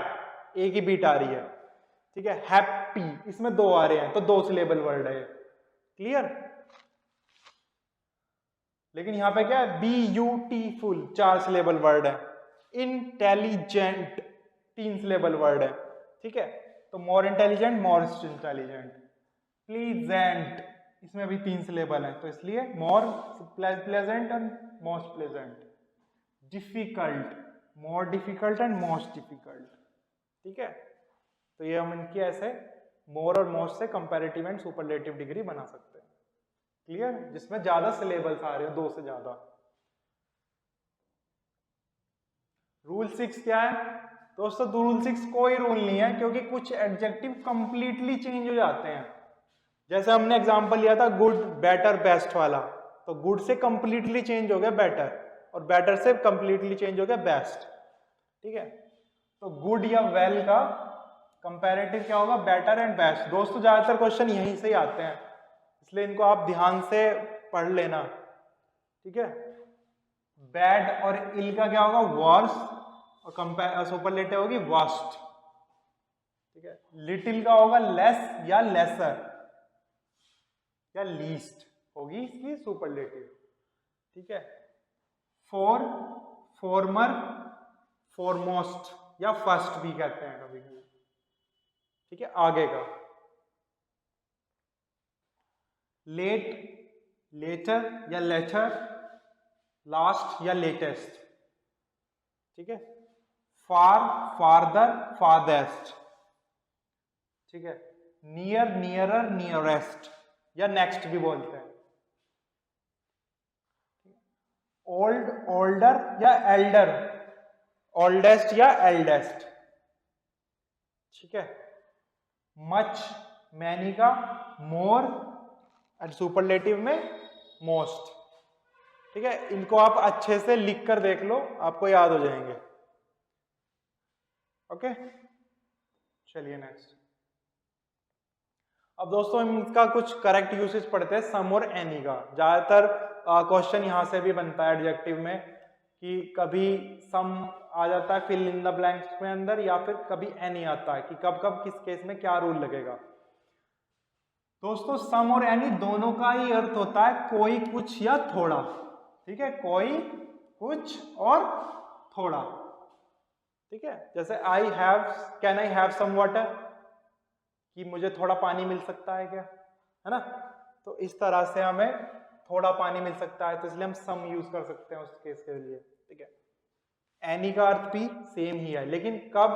एक ही बीट आ रही है। ठीक है, हैप्पी, इसमें 2 आ रहे हैं, तो 2 सिलेबल वर्ड है। क्लियर? लेकिन यहां पे क्या है, ब्यूटीफुल 4 सिलेबल वर्ड है, इंटेलिजेंट 3 सिलेबल वर्ड है। ठीक है, तो more intelligent, most intelligent. Pleasant, इसमें भी 3 सिलेबल है, तो इसलिए more pleasant and most pleasant. Difficult, more difficult and most difficult. ठीक है, तो ये हम इनकी ऐसे मोर और मोस्ट से कंपैरेटिव एंड सुपरलेटिव डिग्री बना सकते हैं। क्लियर? जिसमें ज्यादा सिलेबल्स आ रहे हो, 2 से ज्यादा। रूल 6 क्या है दोस्तों? रूल 6 कोई रूल नहीं है, क्योंकि कुछ एडजेक्टिव कंप्लीटली चेंज हो जाते हैं। जैसे हमने एग्जांपल लिया था गुड, बेटर, बेस्ट वाला, तो गुड से कंप्लीटली चेंज हो गया बेटर, और बेटर से कंप्लीटली चेंज हो गया बेस्ट। ठीक है, तो गुड या वेल का कंपैरेटिव क्या होगा, बेटर एंड बेस्ट। दोस्तों ज्यादातर क्वेश्चन यहीं से ही आते हैं, इसलिए इनको आप ध्यान से पढ़ लेना। ठीक है, बैड और इल का क्या होगा, वर्स, और सुपरलेटिव होगी वर्स्ट। ठीक है, लिटिल का होगा लेस या लेसर या लीस्ट, होगी इसकी सुपरलेटिव। ठीक है, फॉर, फॉर्मर, फॉरमोस्ट या फर्स्ट भी कहते हैं कभी कभी। ठीक है, आगे का लेट, लेटर या लेटर, लास्ट या लेटेस्ट। ठीक है, फार, फार्दर, फारदेस्ट। ठीक है, नियर, नियरर, नियरेस्ट या नेक्स्ट भी बोलते हैं। ओल्ड, ओल्डर या एल्डर, ओल्डेस्ट या एल्डेस्ट। ठीक है, मच, मैनी का मोर, और सुपरलेटिव में मोस्ट। ठीक है, इनको आप अच्छे से लिख कर देख लो, आपको याद हो जाएंगे। ओके, चलिए नेक्स्ट। अब दोस्तों इनका कुछ करेक्ट यूसेज पढ़ते हैं, सम और एनी का। ज्यादातर क्वेश्चन यहां से भी बनता है एडजेक्टिव में, कि कभी सम आ जाता है फिल इन द ब्लैंक्स में अंदर, या फिर कभी एनी आता है, कि कब कब किस केस में क्या रूल लगेगा। दोस्तों सम और एनी दोनों का ही अर्थ होता है कोई, कुछ या थोड़ा। ठीक है, कोई, कुछ और थोड़ा। ठीक है, जैसे I have, can I have some water, कि मुझे थोड़ा पानी मिल सकता है क्या, है ना। तो इस तरह से हमें थोड़ा पानी मिल सकता है, तो इसलिए हम सम यूज कर सकते हैं उस केस के लिए। ठीक है, एनी का अर्थ भी सेम ही है, लेकिन कब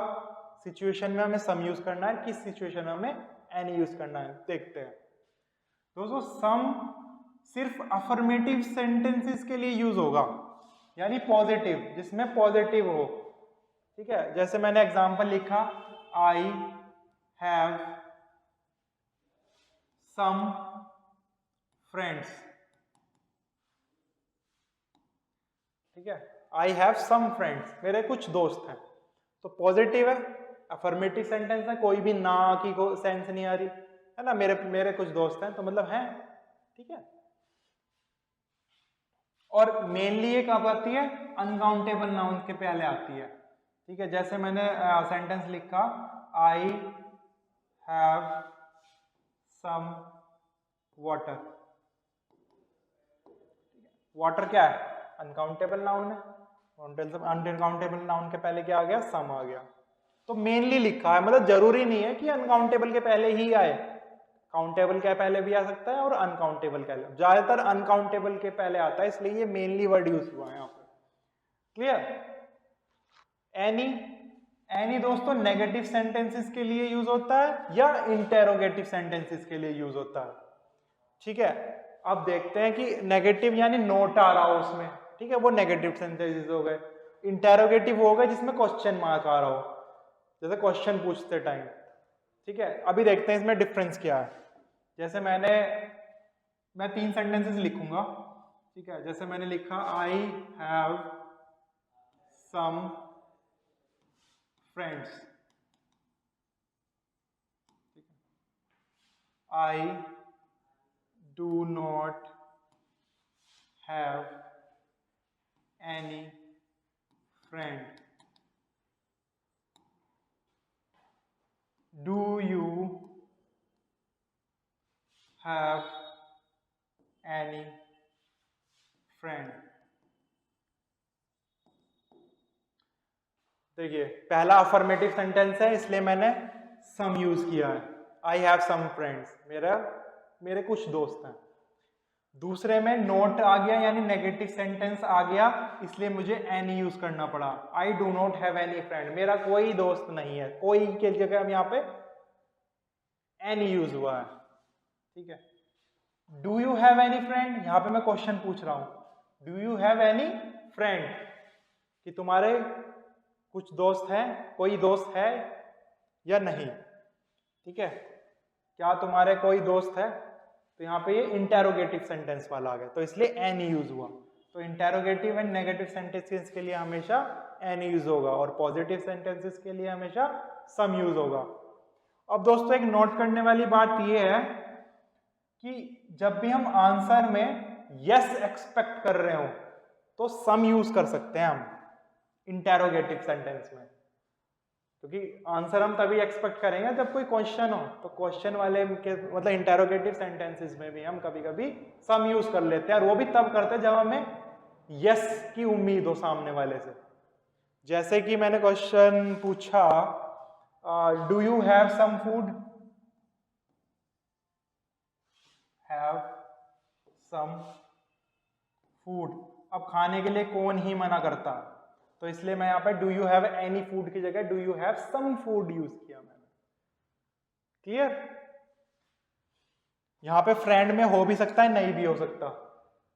सिचुएशन में हमें सम यूज करना है, किस सिचुएशन में हमें एनी यूज करना है, देखते हैं। दोस्तों सम सिर्फ अफर्मेटिव सेंटेंसेस के लिए यूज होगा, यानी पॉजिटिव, जिसमें पॉजिटिव हो। ठीक है, जैसे मैंने एग्जांपल लिखा, आई हैव सम फ्रेंड्स। ठीक है, आई हैव सम फ्रेंड्स, मेरे कुछ दोस्त हैं, तो पॉजिटिव है, अफर्मेटिव सेंटेंस है, कोई भी ना की सेंस नहीं आ रही है ना, मेरे कुछ दोस्त हैं, तो मतलब हैं। ठीक है, और मेनली ये कब आती है, अनकाउंटेबल नाउन के पहले आती है। ठीक है, जैसे मैंने सेंटेंस लिखा, I have some water. Water क्या है, अनकाउंटेबल नाउन है, अनकाउंटेबल नाउन के पहले क्या आ गया, सम आ गया। तो मेनली लिखा है, मतलब जरूरी नहीं है कि अनकाउंटेबल के पहले ही आए, काउंटेबल के पहले भी आ सकता है और अनकाउंटेबल के पहले, ज्यादातर अनकाउंटेबल के पहले आता है, इसलिए ये मेनली वर्ड यूज हुआ है यहाँ पर। क्लियर। एनी, एनी दोस्तों नेगेटिव सेंटेंसेस के लिए यूज होता है या इंटेरोगेटिव सेंटेंसेस के लिए यूज होता है। ठीक है, अब देखते हैं कि नेगेटिव यानी नोट आ रहा हो उसमें। ठीक है, वो नेगेटिव सेंटेंसेस हो गए। इंटेरोगेटिव हो गए जिसमें क्वेश्चन मार्क आ रहा हो, जैसे क्वेश्चन पूछते टाइम। ठीक है, अभी देखते हैं इसमें डिफरेंस क्या है। जैसे मैं 3 सेंटेंसेस लिखूंगा। ठीक है, जैसे मैंने लिखा, I have some friends. I do not have any friend. Do you have any friend? देखिए, पहला अफर्मेटिव सेंटेंस है, इसलिए मैंने सम यूज किया है। आई हैव सम फ्रेंड्स, मेरे कुछ दोस्त हैं। दूसरे में नोट आ गया, यानी नेगेटिव सेंटेंस आ गया, इसलिए मुझे एनी यूज करना पड़ा। I do not have any friend, मेरा कोई दोस्त नहीं है, कोई के जगह हम यहाँ पे एनी यूज हुआ है। ठीक है, do you have any friend, यहाँ पे मैं क्वेश्चन पूछ रहा हूं, do you have any friend, कि तुम्हारे कुछ दोस्त हैं, कोई दोस्त है या नहीं। ठीक है, क्या तुम्हारे कोई दोस्त है, तो यहाँ पे ये इंटेरोगेटिव सेंटेंस वाला आ गया, तो इसलिए एनी यूज हुआ। तो इंटेरोगेटिव एंड नेगेटिव सेंटेंसेस के लिए हमेशा एनी यूज होगा, और पॉजिटिव सेंटेंसेस के लिए हमेशा सम यूज होगा। अब दोस्तों एक नोट करने वाली बात ये है कि जब भी हम आंसर में यस एक्सपेक्ट कर रहे हो तो सम यूज कर सकते हैं हम इंटेरोगेटिव सेंटेंस में, क्योंकि आंसर हम तभी एक्सपेक्ट करेंगे जब कोई क्वेश्चन हो। तो क्वेश्चन वाले के मतलब इंटेरोगेटिव सेंटेंसेस में भी हम कभी कभी सम यूज कर लेते हैं, और वो भी तब करते हैं जब हमें यस की उम्मीद हो सामने वाले से। जैसे कि मैंने क्वेश्चन पूछा, do you have some food, have some food. अब खाने के लिए कौन ही मना करता, तो इसलिए मैं यहाँ पे do you have any food की जगह do you have some food use किया मैंने। क्लियर। यहाँ पे फ्रेंड में हो भी सकता है, नहीं भी हो सकता,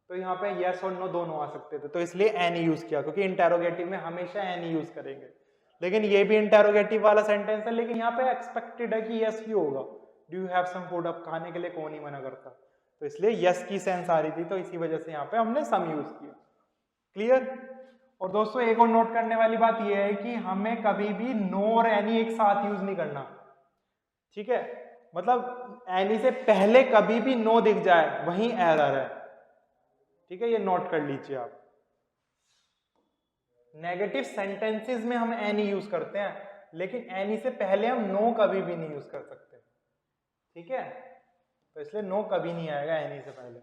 तो यहाँ पे यस और नो दोनों आ सकते थे, तो इसलिए एनी यूज किया, क्योंकि इंटेरोगेटिव में हमेशा एनी यूज करेंगे। लेकिन ये भी इंटेरोगेटिव वाला सेंटेंस है, लेकिन यहाँ पे एक्सपेक्टेड है कि यस ही होगा। Do you have some food, अब खाने के लिए कौन ही मना करता, तो इसलिए यस की सेंस आ रही थी, तो इसी वजह से यहाँ पे हमने सम यूज किया। क्लियर। और दोस्तों एक और नोट करने वाली बात यह है कि हमें कभी भी नो और एनी एक साथ यूज नहीं करना, ठीक है। मतलब एनी से पहले कभी भी नो दिख जाए वही एरर है, ठीक है, ये नोट कर लीजिए आप। नेगेटिव सेंटेंसेस में हम एनी यूज करते हैं, लेकिन एनी से पहले हम नो कभी भी नहीं यूज कर सकते, ठीक है। तो इसलिए नो कभी नहीं आएगा एनी से पहले।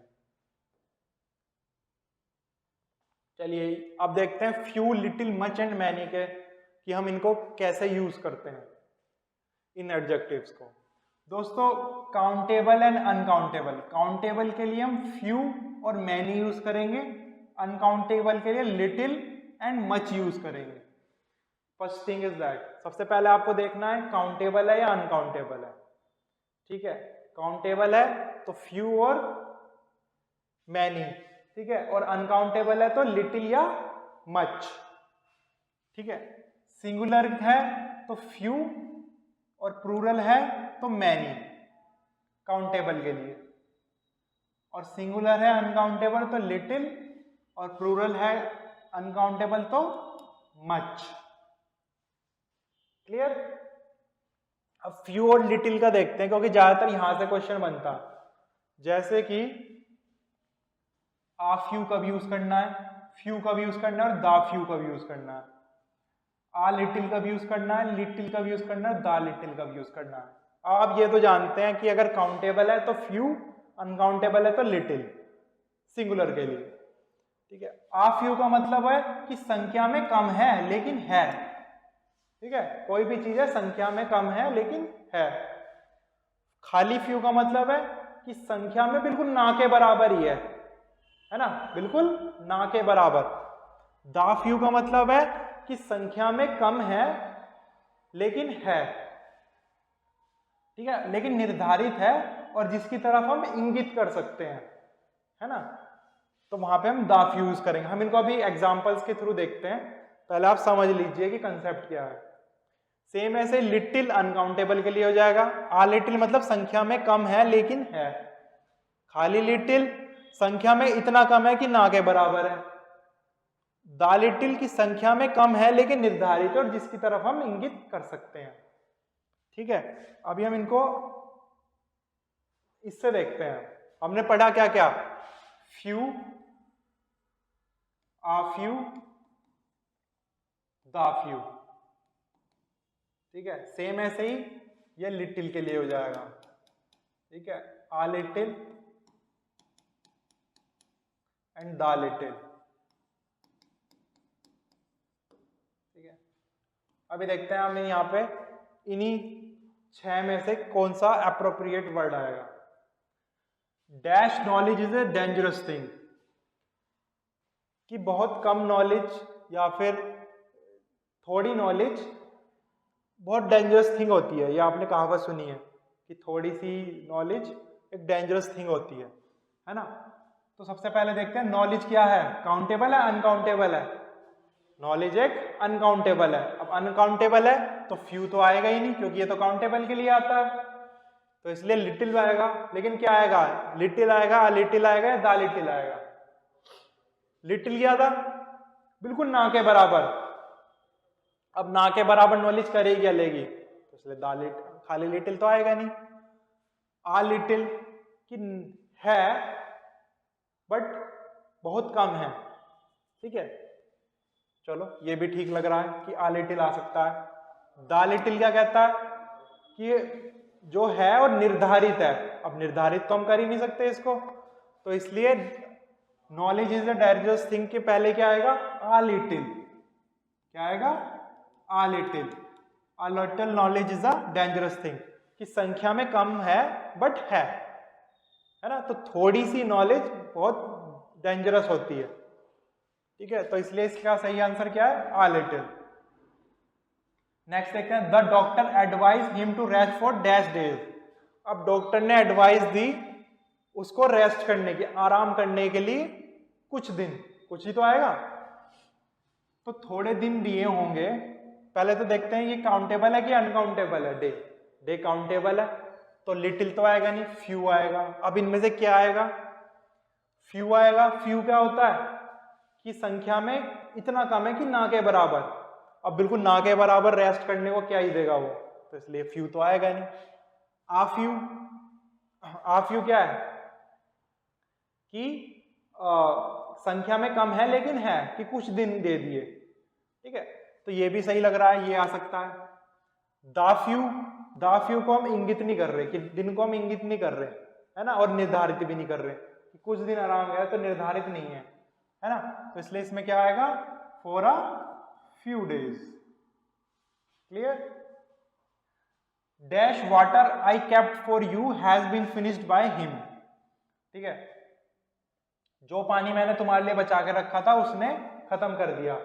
चलिए अब देखते हैं few, little, much and many के कि हम इनको कैसे यूज करते हैं इन एडजेक्टिव्स को। दोस्तों काउंटेबल एंड अनकाउंटेबल, काउंटेबल के लिए हम फ्यू और मैनी यूज करेंगे, अनकाउंटेबल के लिए लिटिल एंड मच यूज करेंगे। फर्स्ट थिंग इज दैट, सबसे पहले आपको देखना है काउंटेबल है या अनकाउंटेबल है, ठीक है। काउंटेबल है तो फ्यू और मैनी, ठीक है, और अनकाउंटेबल है तो लिटिल या मच, ठीक है। सिंगुलर है तो फ्यू और प्लूरल है तो मैनी काउंटेबल के लिए, और सिंगुलर है अनकाउंटेबल तो लिटिल, और प्लूरल है अनकाउंटेबल तो मच। क्लियर। अब फ्यू और लिटिल का देखते हैं, क्योंकि ज्यादातर यहां से क्वेश्चन बनता है। जैसे कि आ फ्यू कब यूज करना है, फ्यू कब यूज करना है, और दा फ्यू कब यूज करना है। आ लिटिल कब यूज करना है, लिटिल कब यूज करना है, दा लिटिल कब यूज करना है। आप ये तो जानते हैं कि अगर काउंटेबल है तो फ्यू, अनकाउंटेबल है तो लिटिल, सिंगुलर के लिए, ठीक है। आ फ्यू का मतलब है कि संख्या में कम है लेकिन है, ठीक है, कोई भी चीज है संख्या में कम है लेकिन है। खाली फ्यू का मतलब है कि संख्या में बिल्कुल ना के बराबर ही है ना, बिल्कुल ना के बराबर। दा फ्यू का मतलब है कि संख्या में कम है लेकिन है, ठीक है, लेकिन निर्धारित है और जिसकी तरफ हम इंगित कर सकते हैं, है ना, तो वहां पे हम दा फ्यू यूज करेंगे। हम इनको अभी एग्जांपल्स के थ्रू देखते हैं, पहले आप समझ लीजिए कि कंसेप्ट क्या है। सेम ऐसे लिटिल अनकाउंटेबल के लिए हो जाएगा, आ लिटिल मतलब संख्या में कम है लेकिन है। खाली लिटिल संख्या में इतना कम है कि ना के बराबर है। दा लिटिल की संख्या में कम है लेकिन निर्धारित है और जिसकी तरफ हम इंगित कर सकते हैं, ठीक है। अभी हम इनको इससे देखते हैं। हमने पढ़ा क्या क्या, फ्यू, आ फ्यू, दा फ्यू, ठीक है। सेम ऐसे ही ये लिटिल के लिए हो जाएगा, ठीक है, आ लिटिल एंड दा लिटिल, ठीक है। अभी देखते हैं हमें यहाँ पे इन्हीं 6 में से कौन सा एप्रोप्रिएट वर्ड आएगा। Dash knowledge is a dangerous thing, कि बहुत कम नॉलेज या फिर थोड़ी नॉलेज बहुत डेंजरस थिंग होती है। ये आपने कहावत सुनी है कि थोड़ी सी नॉलेज एक डेंजरस थिंग होती है ना। तो सबसे पहले देखते हैं नॉलेज क्या है, काउंटेबल है अनकाउंटेबल है। नॉलेज एक अनकाउंटेबल है। अब अनकाउंटेबल है तो फ्यू तो आएगा ही नहीं, क्योंकि ये तो काउंटेबल के लिए आता है, तो इसलिए लिटिल आएगा। लेकिन क्या आएगा, लिटिल आएगा, लिटिल आएगा या दा लिटिल आएगा। लिटिल क्या था, बिल्कुल ना के बराबर। अब ना के बराबर नॉलेज करेगी या लेगी, तो इसलिए दा लिटिल, खाली लिटिल तो आएगा नहीं। आ लिटिल कि है बट बहुत कम है, ठीक है, चलो ये भी ठीक लग रहा है कि आ लिटिल आ सकता है। दा लिटिल क्या कहता है कि जो है और निर्धारित है। अब निर्धारित तो हम कर ही नहीं सकते इसको, तो इसलिए knowledge is a dangerous thing के पहले क्या आएगा, आ लिटिल। क्या आएगा, आ little. Uh little knowledge is a dangerous thing, कि संख्या में कम है बट है ना। तो थोड़ी सी नॉलेज बहुत डेंजरस होती है, ठीक है। तो इसलिए इसका सही आंसर क्या है, आ लिटिल। नेक्स्ट देखते हैं, the doctor advise him to rest for dash days. अब डॉक्टर ने एडवाइस दी उसको रेस्ट करने की, आराम करने के लिए कुछ दिन, कुछ ही तो आएगा, तो थोड़े दिन दिए होंगे। पहले तो देखते हैं ये काउंटेबल है कि अनकाउंटेबल है। डे, डे काउंटेबल है तो लिटिल तो आएगा नहीं, फ्यू आएगा। अब इनमें से क्या आएगा? फ्यू आएगा। फ्यू क्या होता है कि संख्या में इतना कम है कि ना के बराबर। अब बिल्कुल ना के बराबर रेस्ट करने को क्या ही देगा वो, तो इसलिए फ्यू तो आएगा नहीं। आफ्यू, आफ्यू क्या है कि संख्या में कम है लेकिन है कि कुछ दिन दे दिए, ठीक है, तो ये भी सही लग रहा है, ये आ सकता है। दाफ्यू, दाफ्यू को हम इंगित नहीं कर रहे कि दिन को हम इंगित नहीं कर रहे, है ना, और निर्धारित भी नहीं कर रहे कि कुछ दिन आराम गया तो निर्धारित नहीं है ना, तो इसलिए इसमें क्या आएगा? For a few days. Clear? Dash water I kept for you has been finished by him. ठीक है, जो पानी मैंने तुम्हारे लिए बचा के रखा था उसने खत्म कर दिया।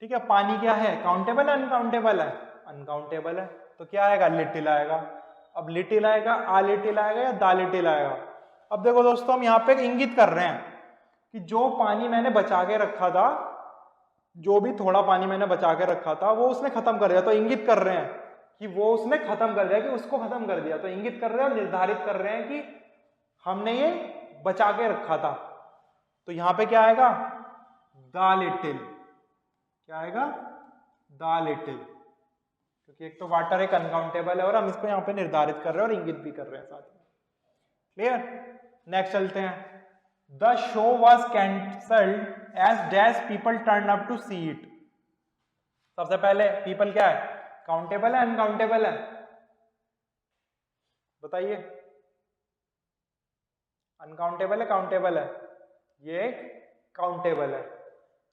ठीक है, पानी क्या है? काउंटेबल है अनकाउंटेबल है? अनकाउंटेबल है, तो क्या आएगा? लिटिल आएगा। अब लिटिल आएगा, आ लिटिल आएगा या दा लिटिल आएगा? अब देखो दोस्तों, हम यहाँ पे इंगित कर रहे हैं कि जो पानी मैंने बचा के रखा था, जो भी थोड़ा पानी मैंने बचा के रखा था वो उसने खत्म कर दिया, तो इंगित कर रहे हैं कि वो उसने खत्म कर दिया, कि उसको खत्म कर दिया, तो इंगित कर रहे हैं और निर्धारित कर रहे हैं कि हमने ये बचा के रखा था। तो यहां पे क्या आएगा? The little. क्या आएगा? द लिटिल, क्योंकि एक तो वाटर एक अनकाउंटेबल है और हम इसको यहाँ पे निर्धारित कर रहे हैं और इंगित भी कर रहे हैं साथ में। क्लियर? नेक्स्ट चलते हैं। The show was cancelled as dash people turn up to see it. सबसे पहले पीपल क्या है? काउंटेबल है अनकाउंटेबल है? बताइए। अनकाउंटेबल है काउंटेबल है? ये एक काउंटेबल है,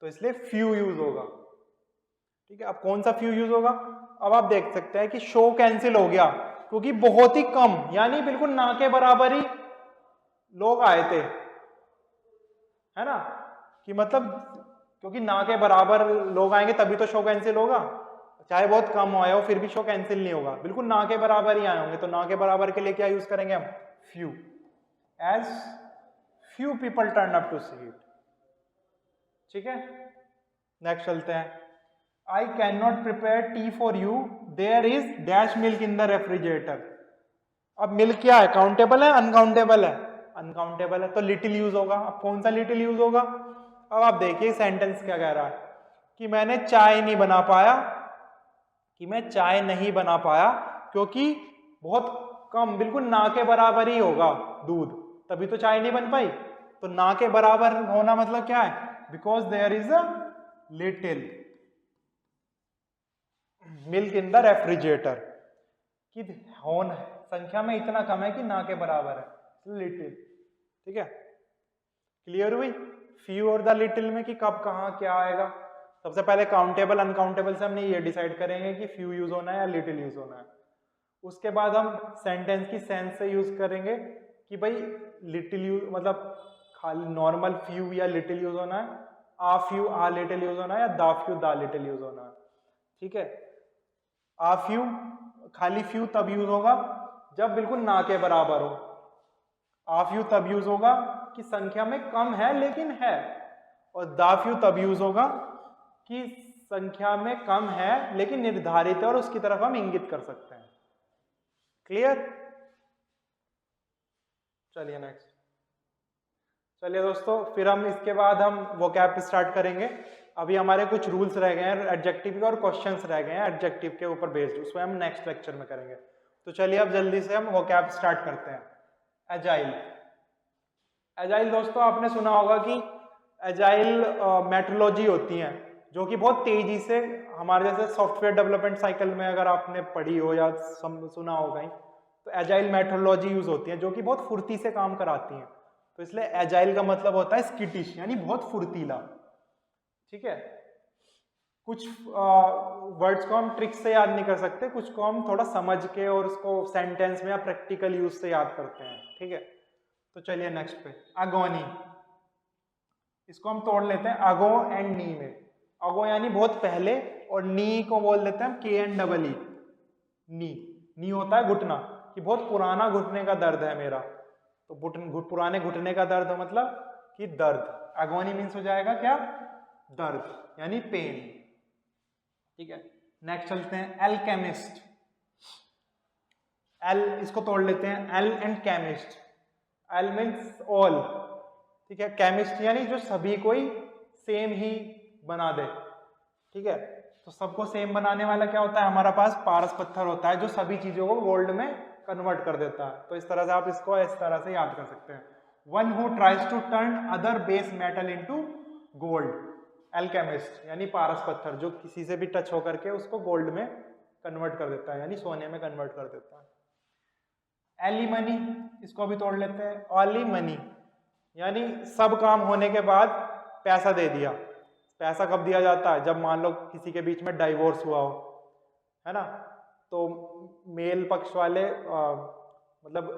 तो इसलिए फ्यू यूज होगा। ठीक है, अब कौन सा फ्यू यूज होगा? अब आप देख सकते हैं कि शो कैंसिल हो गया क्योंकि बहुत ही कम, यानी बिल्कुल ना के बराबर ही लोग आए थे, है ना, कि मतलब क्योंकि ना के बराबर लोग आएंगे तभी तो शो कैंसिल होगा, चाहे बहुत कम आए हो फिर भी शो कैंसिल नहीं होगा, बिल्कुल ना के बराबर ही आए होंगे, तो ना के बराबर के लिए क्या यूज करेंगे हम? Few. As few people turn up to see it. ठीक है, नेक्स्ट चलते हैं। I can not prepare tea for you, there is dash milk in the refrigerator. अब मिल्क क्या है? काउंटेबल है अनकाउंटेबल है? अनकाउंटेबल है, तो लिटिल यूज होगा। अब कौन सा लिटिल यूज होगा? अब आप देखिए सेंटेंस क्या कह रहा है कि मैंने चाय नहीं बना पाया, कि मैं चाय नहीं बना पाया क्योंकि बहुत कम, बिल्कुल ना के बराबर ही होगा दूध, तभी तो चाय नहीं बन पाई। तो ना के बराबर होना मतलब क्या है? Because there is a little milk in the refrigerator, कि होन संख्या में इतना कम है कि ना के बराबर है, लिटिल। ठीक है, क्लियर हुई फ्यू और द लिटिल में कि कब कहाँ क्या आएगा? सबसे पहले काउंटेबल अनकाउंटेबल से हमने ये डिसाइड करेंगे कि फ्यू यूज होना है या लिटिल यूज होना है। उसके बाद हम सेंटेंस की सेंस से यूज करेंगे कि भाई लिटिल यूज मतलब खाली नॉर्मल फ्यू या लिटिल यूज होना है, आ फ्यू आ लिटिल यूज होना है, या दा फ्यू दा लिटिल यूज होना है। ठीक है, आ फ्यू खाली फ्यू तब यूज होगा जब बिल्कुल ना के बराबर हो। आ फ्यू तब यूज होगा कि संख्या में कम है लेकिन है, और दा फ्यू तब यूज होगा कि संख्या में कम है लेकिन निर्धारित है और उसकी तरफ हम इंगित कर सकते हैं। क्लियर? चलिए नेक्स्ट। चलिए दोस्तों, फिर हम इसके बाद हम वोकैब स्टार्ट करेंगे। अभी हमारे कुछ रूल्स रह गए हैं एडजेक्टिव के और क्वेश्चंस रह गए हैं एडजेक्टिव के ऊपर बेस्ड, उसमें हम नेक्स्ट लेक्चर में करेंगे। तो चलिए अब जल्दी से हम वोकैब स्टार्ट करते हैं। एजाइल। एजाइल दोस्तों आपने सुना होगा कि एजाइल मेट्रोलॉजी होती है जो कि बहुत तेजी से हमारे जैसे सॉफ्टवेयर डेवलपमेंट साइकिल में अगर आपने पढ़ी हो या सुना होगा ही, तो एजाइल मेट्रोलॉजी यूज होती है जो कि बहुत फुर्ती से काम कराती हैं। तो इसलिए एजाइल का मतलब होता है स्किटिश, यानी बहुत फुर्तीला। ठीक है, कुछ वर्ड्स को हम ट्रिक से याद नहीं कर सकते, कुछ को हम थोड़ा समझ के और उसको सेंटेंस में या प्रैक्टिकल यूज से याद करते हैं। ठीक है, तो चलिए नेक्स्ट पे। अगोनी, इसको हम तोड़ लेते हैं अगो एंड नी में। अगो यानी बहुत पहले, और नी को बोल देते हैं हम के एन डबल ई, नी। नी होता है घुटना, कि बहुत पुराना घुटने का दर्द है मेरा, तो पुराने घुटने का दर्द मतलब कि दर्द। अगोनी मीन्स हो जाएगा क्या? दर्द, यानी पेन। ठीक है, नेक्स्ट चलते हैं एल्केमिस्ट। एल इसको तोड़ लेते हैं, L and chemist. L means all, ठीक है। केमिस्ट यानी जो सभी को ही सेम ही बना दे, ठीक है। तो सबको सेम बनाने वाला क्या होता है, हमारा पास पारस पत्थर होता है जो सभी चीजों को गोल्ड में कन्वर्ट कर देता है। तो इस तरह से आप इसको इस तरह से याद कर सकते हैं, one who tries to turn other base metal into gold. Alchemist यानी पारस पत्थर जो किसी से भी टच होकर के उसको गोल्ड में कन्वर्ट कर देता है, यानी सोने में कन्वर्ट कर देता है। एलिमनी, इसको भी तोड़ लेते हैं। ऑली मनी यानी सब काम होने के बाद पैसा दे दिया। पैसा कब दिया जाता है, जब मान लो किसी के बीच में डाइवोर्स हुआ हो, है ना, तो मेल पक्ष वाले मतलब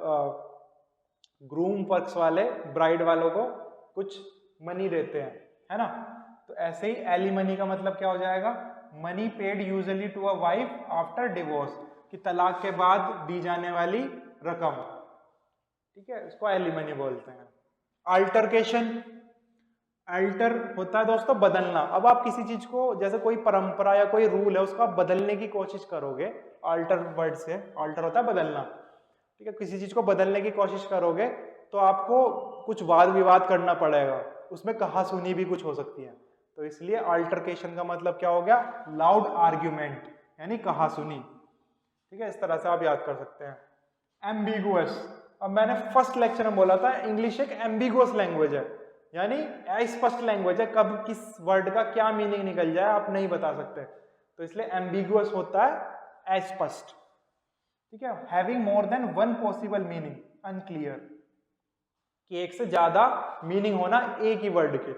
ग्रूम पक्ष वाले ब्राइड वालों को कुछ मनी देते हैं, है ना। तो ऐसे ही एलिमनी का मतलब क्या हो जाएगा, money paid usually to a wife after divorce, कि तलाक के बाद दी जाने वाली रकम, ठीक है, इसको एलिमनी बोलते हैं। अल्टरकेशन, अल्टर होता है दोस्तों बदलना। अब आप किसी चीज को, जैसे कोई परंपरा या कोई रूल है, उसको आप बदलने की कोशिश करोगे, अल्टर वर्ड से, अल्टर होता है बदलना, ठीक है। किसी चीज को बदलने की कोशिश करोगे तो आपको कुछ वाद विवाद करना पड़ेगा, उसमें कहा सुनी भी कुछ हो सकती है। तो इसलिए अल्टरकेशन का मतलब क्या हो गया, लाउड आर्ग्यूमेंट यानी कहा सुनी, ठीक है। इस तरह से आप याद कर सकते हैं। एम्बिगुअस, अब मैंने फर्स्ट लेक्चर में बोला था इंग्लिश एक एम्बिगुअस लैंग्वेज है, यानी अस्पष्ट लैंग्वेज है, कब किस वर्ड का क्या मीनिंग निकल जाए आप नहीं बता सकते, तो इसलिए एम्बिगुअस होता है अस्पष्ट, ठीक है। Having more than one possible meaning, unclear, कि एक से ज्यादा मीनिंग होना एक ही वर्ड के,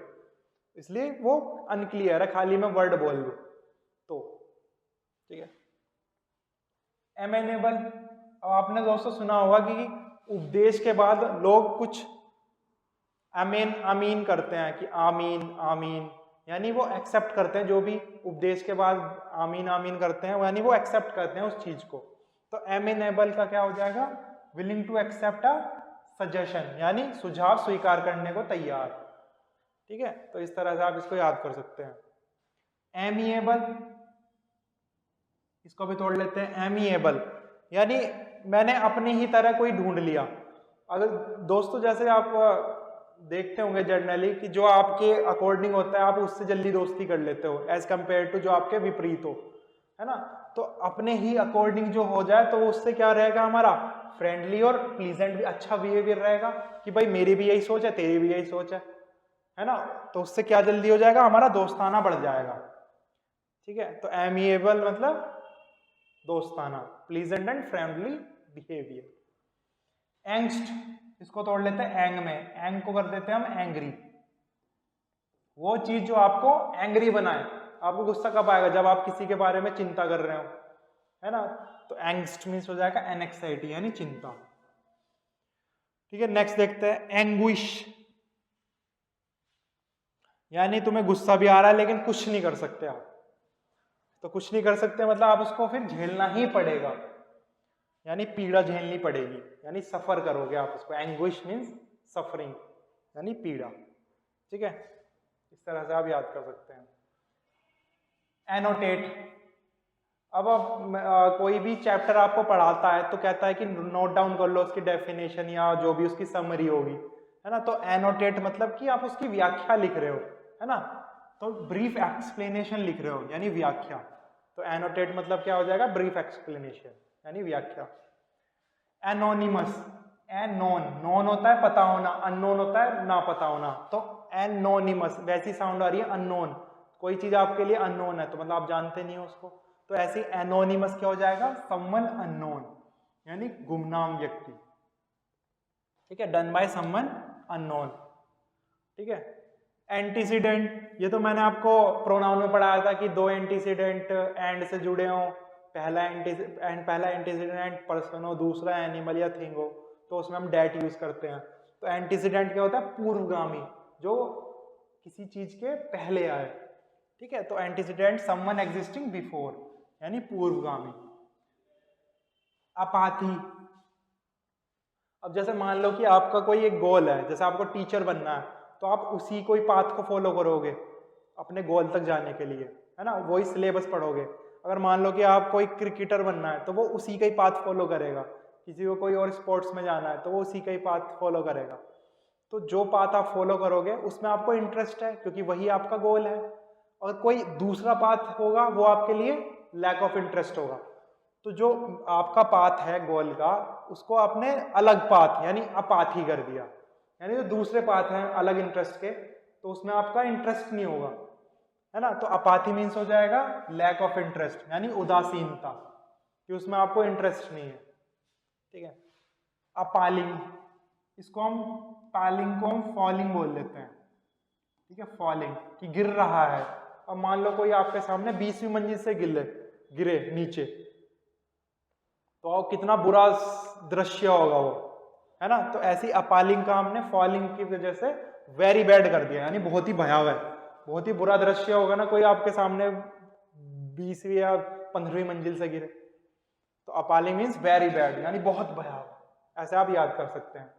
इसलिए वो अनक्लियर है, खाली मैं वर्ड बोल दूं तो, ठीक है। एमेनेबल, अब आपने दोस्तों सुना होगा कि उपदेश के बाद लोग कुछ आमीन आमीन करते हैं, कि आमीन आमीन, यानी वो एक्सेप्ट करते हैं, जो भी उपदेश के बाद आमीन आमीन करते हैं यानी वो एक्सेप्ट करते हैं उस चीज को। तो एमेनेबल का क्या हो जाएगा, willing to accept a suggestion, यानी सुझाव स्वीकार करने को तैयार, ठीक है। तो इस तरह से आप इसको याद कर सकते हैं। एमिएबल, इसको भी तोड़ लेते हैं। एमिएबल यानी मैंने अपनी ही तरह कोई ढूंढ लिया। अगर दोस्तों जैसे आप देखते होंगे जनरली कि जो आपके अकॉर्डिंग होता है आप उससे जल्दी दोस्ती कर लेते हो एज कंपेयर टू जो आपके विपरीत हो, है ना। तो अपने ही अकॉर्डिंग जो हो जाए तो उससे क्या रहेगा, हमारा फ्रेंडली और प्लीजेंट भी, अच्छा बिहेवियर रहेगा, कि भाई मेरी भी यही सोच है, तेरी भी यही सोच है ना। तो उससे क्या जल्दी हो जाएगा, हमारा दोस्ताना बढ़ जाएगा, ठीक है। तो एमिएबल मतलब दोस्ताना, pleasant and friendly behaviour. Angst, इसको तोड़ लेते हैं एंग में। एंग को कर देते हैं हम एंग्री, वो चीज जो आपको एंग्री बनाए। आपको गुस्सा कब आएगा, जब आप किसी के बारे में चिंता कर रहे हो, है ना। तो एंग्स्ट मीन्स हो जाएगा एनेक्साइटी यानी चिंता, ठीक है। नेक्स्ट देखते हैं एंग्विश, यानी तुम्हें गुस्सा भी आ रहा है लेकिन कुछ नहीं कर सकते आप। तो कुछ नहीं कर सकते मतलब आप उसको फिर झेलना ही पड़ेगा, यानी पीड़ा झेलनी पड़ेगी, यानी सफर करोगे आप उसको। एंग्विश मीन्स सफरिंग यानी पीड़ा, ठीक है। इस तरह से आप याद कर सकते हैं। एनोटेट, अब कोई भी चैप्टर आपको पढ़ाता है तो कहता है कि नोट डाउन कर लो उसकी डेफिनेशन या जो भी उसकी समरी होगी, है ना। तो एनोटेट मतलब कि आप उसकी व्याख्या लिख रहे हो, है ना। तो ब्रीफ एक्सप्लेनेशन लिख रहे हो यानी व्याख्या। तो एनोटेट मतलब क्या हो जाएगा, ब्रीफ एक्सप्लेनेशन यानी व्याख्या। एनोनिमस, एनोन, नोन होता है पता होना, अननोन होता है ना पता होना। तो एनोनिमस वैसी साउंड आ रही है अननोन, कोई चीज आपके लिए अननोन है तो मतलब आप जानते नहीं हो उसको, तो ऐसे एनोनिमस क्या हो जाएगा, समवन अननोन यानी गुमनाम व्यक्ति, ठीक है। डन बाय समवन अननोन, ठीक है। एंटीसीडेंट, ये तो मैंने आपको प्रोनाउन में पढ़ाया था कि दो एंटीसीडेंट एंड से जुड़े हों, पहला एंटीसीडेंट पर्सन हो, दूसरा एनिमल या थिंग हो, तो उसमें हम डेट यूज करते हैं। तो एंटीसीडेंट क्या होता है, पूर्वगामी, जो किसी चीज के पहले आए, ठीक है। तो एंटीसीडेंट समवन एग्जिस्टिंग बिफोर यानी पूर्वगामी। अपाथी, अब जैसे मान लो कि आपका कोई एक गोल है, जैसे आपको टीचर बनना है, तो आप उसी कोई पाथ को फॉलो करोगे अपने गोल तक जाने के लिए, है ना, वही सिलेबस पढ़ोगे। अगर मान लो कि आप कोई क्रिकेटर बनना है तो वो उसी का ही पाथ फॉलो करेगा, किसी को कोई और स्पोर्ट्स में जाना है तो वो उसी का ही पाथ फॉलो करेगा। तो जो पाथ आप फॉलो करोगे उसमें आपको इंटरेस्ट है क्योंकि वही आपका गोल है, और कोई दूसरा पाथ होगा वो आपके लिए लैक ऑफ इंटरेस्ट होगा। तो जो आपका पाथ है गोल का, उसको आपने अलग पाथ यानी अपाथी कर दिया, यानी जो दूसरे पाथ हैं अलग इंटरेस्ट के तो उसमें आपका इंटरेस्ट नहीं होगा, है ना। तो अपाथी मीन्स हो जाएगा लैक ऑफ इंटरेस्ट यानी उदासीनता, कि उसमें आपको इंटरेस्ट नहीं है, ठीक है। अपालिंग, इसको हम पालिंग को हम फॉलिंग बोल देते हैं, ठीक है, फॉलिंग कि गिर रहा है। अब मान लो कोई आपके सामने 20वीं मंजिल से गिरे नीचे, तो कितना बुरा दृश्य होगा वो, है ना। तो ऐसी अपालिंग का हमने फॉलिंग की वजह से वेरी बैड कर दिया, यानी बहुत ही भयावह, बहुत ही बुरा दृश्य होगा ना कोई आपके सामने 20वीं या 15वीं मंजिल से गिरे, तो अपालिंग मीन्स वेरी बैड यानी बहुत भयावह, ऐसे आप याद कर सकते हैं।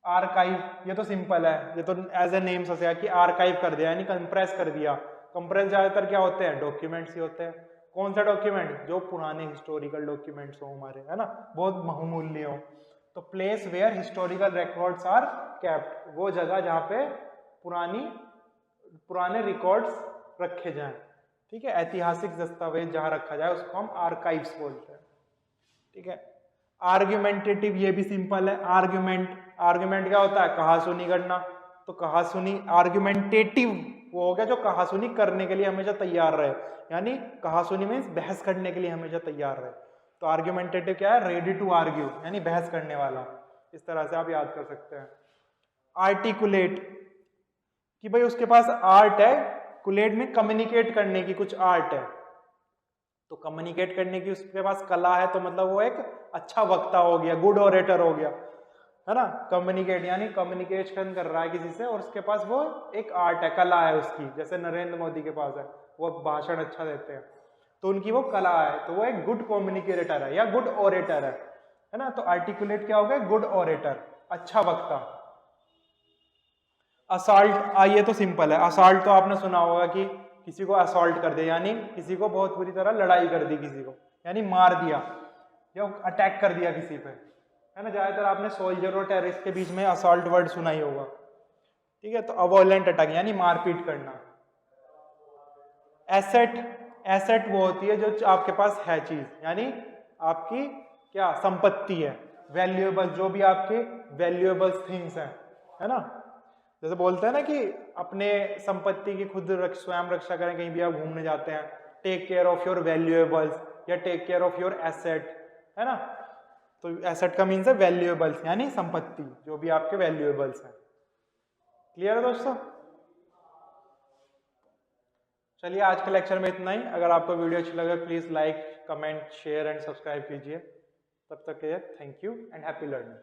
आर्काइव, ये तो सिंपल है, ये तो एज ए नेम से कि आर्काइव कर दिया यानी कंप्रेस कर दिया। कंप्रेस ज्यादातर क्या होते हैं, डॉक्यूमेंट्स ही होते हैं। कौन सा डॉक्यूमेंट, जो पुराने हिस्टोरिकल डॉक्यूमेंट्स हो हमारे, है ना, बहुत बहुमूल्य हो। तो place where historical records are kept, वो जगह जहाँ पे पुराने रिकॉर्ड्स रखे जाएं, ठीक है, ऐतिहासिक दस्तावेज जहाँ रखा जाए उसको हम आर्काइव्स बोलते हैं, ठीक है। आर्ग्यूमेंटेटिव, ये भी सिंपल है। आर्ग्यूमेंट क्या होता है, कहासुनी करना। तो कहासुनी, आर्ग्यूमेंटेटिव वो हो गया जो कहासुनी करने के लिए हमेशा तैयार रहे, यानी कहासुनी मीन्स बहस करने के लिए हमेशा तैयार रहे। तो आर्ग्यूमेंटेटिव क्या है, रेडी टू आर्ग्यू यानी बहस करने वाला, इस तरह से आप याद कर सकते हैं। आर्टिकुलेट, कि भाई उसके पास आर्ट है, कुलेट में कम्युनिकेट करने की कुछ आर्ट है, तो कम्युनिकेट करने की उसके पास कला है, तो मतलब वो एक अच्छा वक्ता हो गया, गुड ऑरेटर हो गया, है ना। कम्युनिकेट यानी कम्युनिकेशन कर रहा है किसी से और उसके पास वो एक आर्ट है, कला है उसकी, जैसे नरेंद्र मोदी के पास है, वो भाषण अच्छा देते हैं तो उनकी वो कला है, तो वो एक गुड कम्युनिकेटर है या गुड ऑरेटर है ना। तो आर्टिकुलेट क्या हो गया, गुड ऑरेटर, अच्छा वक्ता। असॉल्ट, ये तो सिंपल है। असॉल्ट तो आपने सुना होगा कि किसी को असॉल्ट कर दिया, यानी किसी को बहुत बुरी तरह लड़ाई कर दी, किसी को यानी मार दिया या अटैक कर दिया किसी पे, है ना। ज्यादातर आपने सोल्जर और टेररिस्ट के बीच में असॉल्ट वर्ड सुना ही होगा, ठीक है। तो अवॉयलेंट अटैक यानी मारपीट करना। एसेट, एसेट वो होती है जो आपके पास है चीज, यानी आपकी क्या संपत्ति है, वैल्यूएबल, जो भी आपके वैल्यूएबल थिंग्स हैं, है ना। जैसे बोलते हैं ना कि अपने संपत्ति की खुद स्वयं रक्षा करें, कहीं भी आप घूमने जाते हैं, take care of your valuables या take care of your asset, है ना। तो एसेट का मीन्स है वैल्यूएबल्स यानी संपत्ति, जो भी आपके वैल्यूएबल्स हैं। क्लियर है दोस्तों। चलिए आज के लेक्चर में इतना ही। अगर आपको वीडियो अच्छी लगे please like, comment, share and subscribe कीजिए। तब तक के लिए thank you and happy learning.